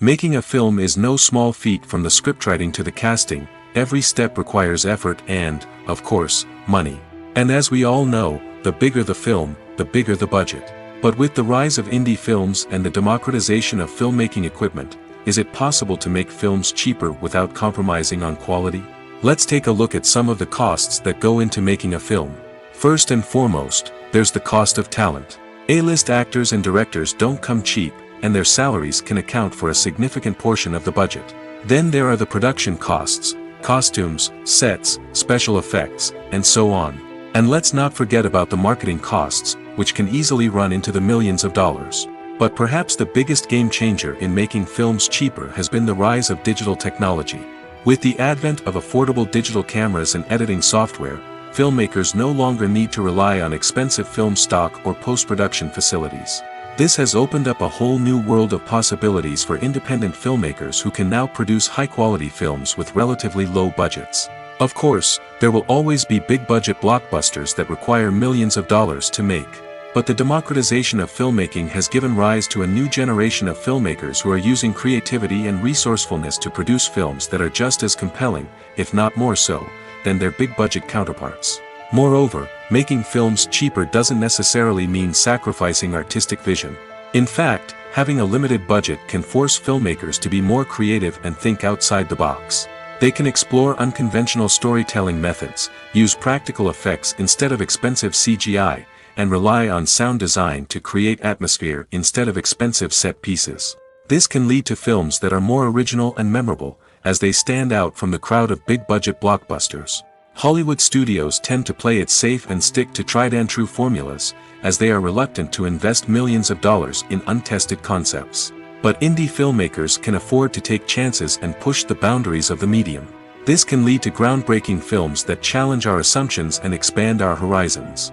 Making a film is no small feat. From the scriptwriting to the casting, every step requires effort and, of course, money. And as we all know, the bigger the film, the bigger the budget. But with the rise of indie films and the democratization of filmmaking equipment, is it possible to make films cheaper without compromising on quality? Let's take a look at some of the costs that go into making a film. First and foremost, there's the cost of talent. A-list actors and directors don't come cheap, and their salaries can account for a significant portion of the budget. Then there are the production costs, costumes, sets, special effects, and so on. And let's not forget about the marketing costs, which can easily run into the millions of dollars. But perhaps the biggest game changer in making films cheaper has been the rise of digital technology. With the advent of affordable digital cameras and editing software, filmmakers no longer need to rely on expensive film stock or post-production facilities. This has opened up a whole new world of possibilities for independent filmmakers who can now produce high-quality films with relatively low budgets. Of course, there will always be big-budget blockbusters that require millions of dollars to make. But the democratization of filmmaking has given rise to a new generation of filmmakers who are using creativity and resourcefulness to produce films that are just as compelling, if not more so, than their big-budget counterparts. Moreover, making films cheaper doesn't necessarily mean sacrificing artistic vision. In fact, having a limited budget can force filmmakers to be more creative and think outside the box. They can explore unconventional storytelling methods, use practical effects instead of expensive CGI, and rely on sound design to create atmosphere instead of expensive set pieces. This can lead to films that are more original and memorable, as they stand out from the crowd of big-budget blockbusters. Hollywood studios tend to play it safe and stick to tried-and-true formulas, as they are reluctant to invest millions of dollars in untested concepts. But indie filmmakers can afford to take chances and push the boundaries of the medium. This can lead to groundbreaking films that challenge our assumptions and expand our horizons.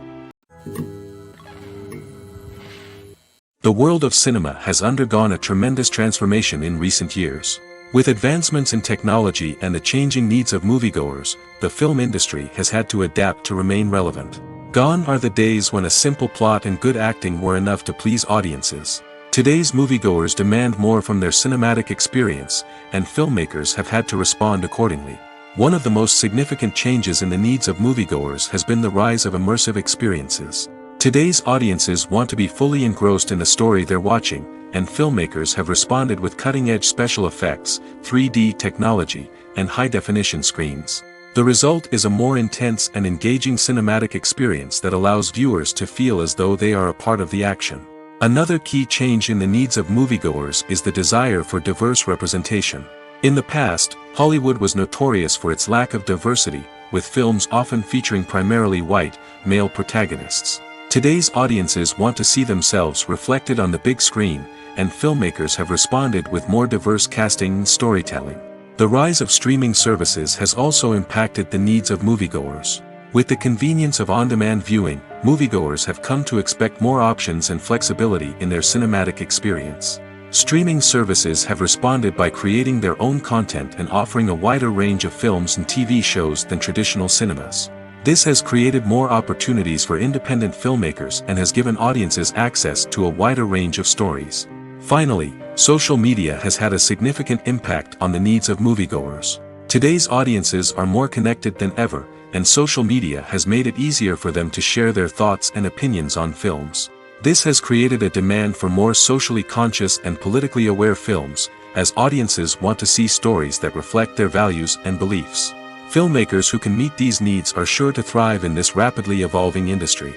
The world of cinema has undergone a tremendous transformation in recent years. With advancements in technology and the changing needs of moviegoers, the film industry has had to adapt to remain relevant. Gone are the days when a simple plot and good acting were enough to please audiences. Today's moviegoers demand more from their cinematic experience, and filmmakers have had to respond accordingly. One of the most significant changes in the needs of moviegoers has been the rise of immersive experiences. Today's audiences want to be fully engrossed in the story they're watching, and filmmakers have responded with cutting-edge special effects, 3D technology, and high-definition screens. The result is a more intense and engaging cinematic experience that allows viewers to feel as though they are a part of the action. Another key change in the needs of moviegoers is the desire for diverse representation. In the past, Hollywood was notorious for its lack of diversity, with films often featuring primarily white, male protagonists. Today's audiences want to see themselves reflected on the big screen, and filmmakers have responded with more diverse casting and storytelling. The rise of streaming services has also impacted the needs of moviegoers. With the convenience of on-demand viewing, moviegoers have come to expect more options and flexibility in their cinematic experience. Streaming services have responded by creating their own content and offering a wider range of films and TV shows than traditional cinemas. This has created more opportunities for independent filmmakers and has given audiences access to a wider range of stories. Finally, social media has had a significant impact on the needs of moviegoers. Today's audiences are more connected than ever, and social media has made it easier for them to share their thoughts and opinions on films. This has created a demand for more socially conscious and politically aware films, as audiences want to see stories that reflect their values and beliefs. Filmmakers who can meet these needs are sure to thrive in this rapidly evolving industry.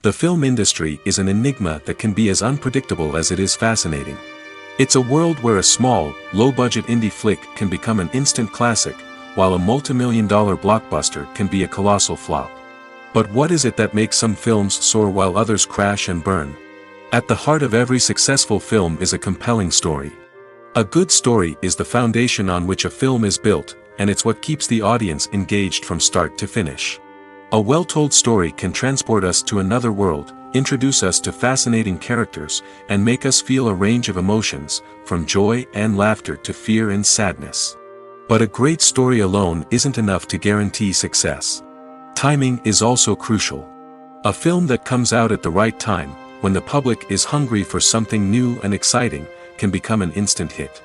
The film industry is an enigma that can be as unpredictable as it is fascinating. It's a world where a small, low-budget indie flick can become an instant classic, while a multi-million-dollar blockbuster can be a colossal flop. But what is it that makes some films soar while others crash and burn? At the heart of every successful film is a compelling story. A good story is the foundation on which a film is built, and it's what keeps the audience engaged from start to finish. A well-told story can transport us to another world, introduce us to fascinating characters, and make us feel a range of emotions, from joy and laughter to fear and sadness. But a great story alone isn't enough to guarantee success. Timing is also crucial. A film that comes out at the right time, when the public is hungry for something new and exciting, can become an instant hit.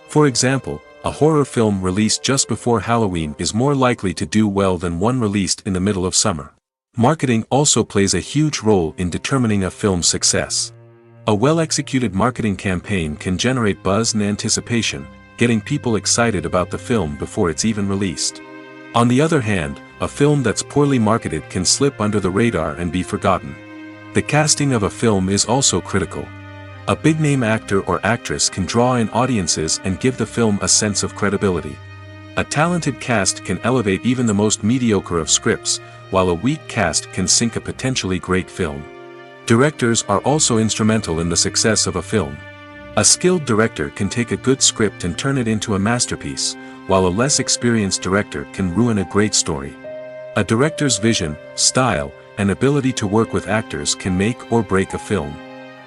For example, a horror film released just before Halloween is more likely to do well than one released in the middle of summer. Marketing also plays a huge role in determining a film's success. A well-executed marketing campaign can generate buzz and anticipation, getting people excited about the film before it's even released. On the other hand, a film that's poorly marketed can slip under the radar and be forgotten. The casting of a film is also critical. A big-name actor or actress can draw in audiences and give the film a sense of credibility. A talented cast can elevate even the most mediocre of scripts, while a weak cast can sink a potentially great film. Directors are also instrumental in the success of a film. A skilled director can take a good script and turn it into a masterpiece, while a less experienced director can ruin a great story. A director's vision, style, and ability to work with actors can make or break a film.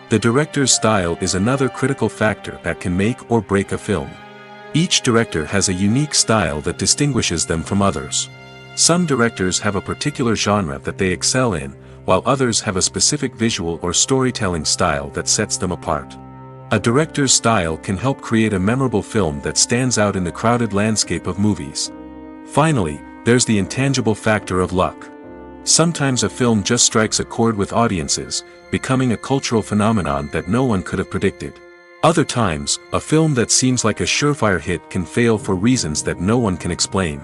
The director's style is another critical factor that can make or break a film. Each director has a unique style that distinguishes them from others. Some directors have a particular genre that they excel in, while others have a specific visual or storytelling style that sets them apart. A director's style can help create a memorable film that stands out in the crowded landscape of movies. Finally, there's the intangible factor of luck. Sometimes a film just strikes a chord with audiences, becoming a cultural phenomenon that no one could have predicted. Other times, a film that seems like a surefire hit can fail for reasons that no one can explain.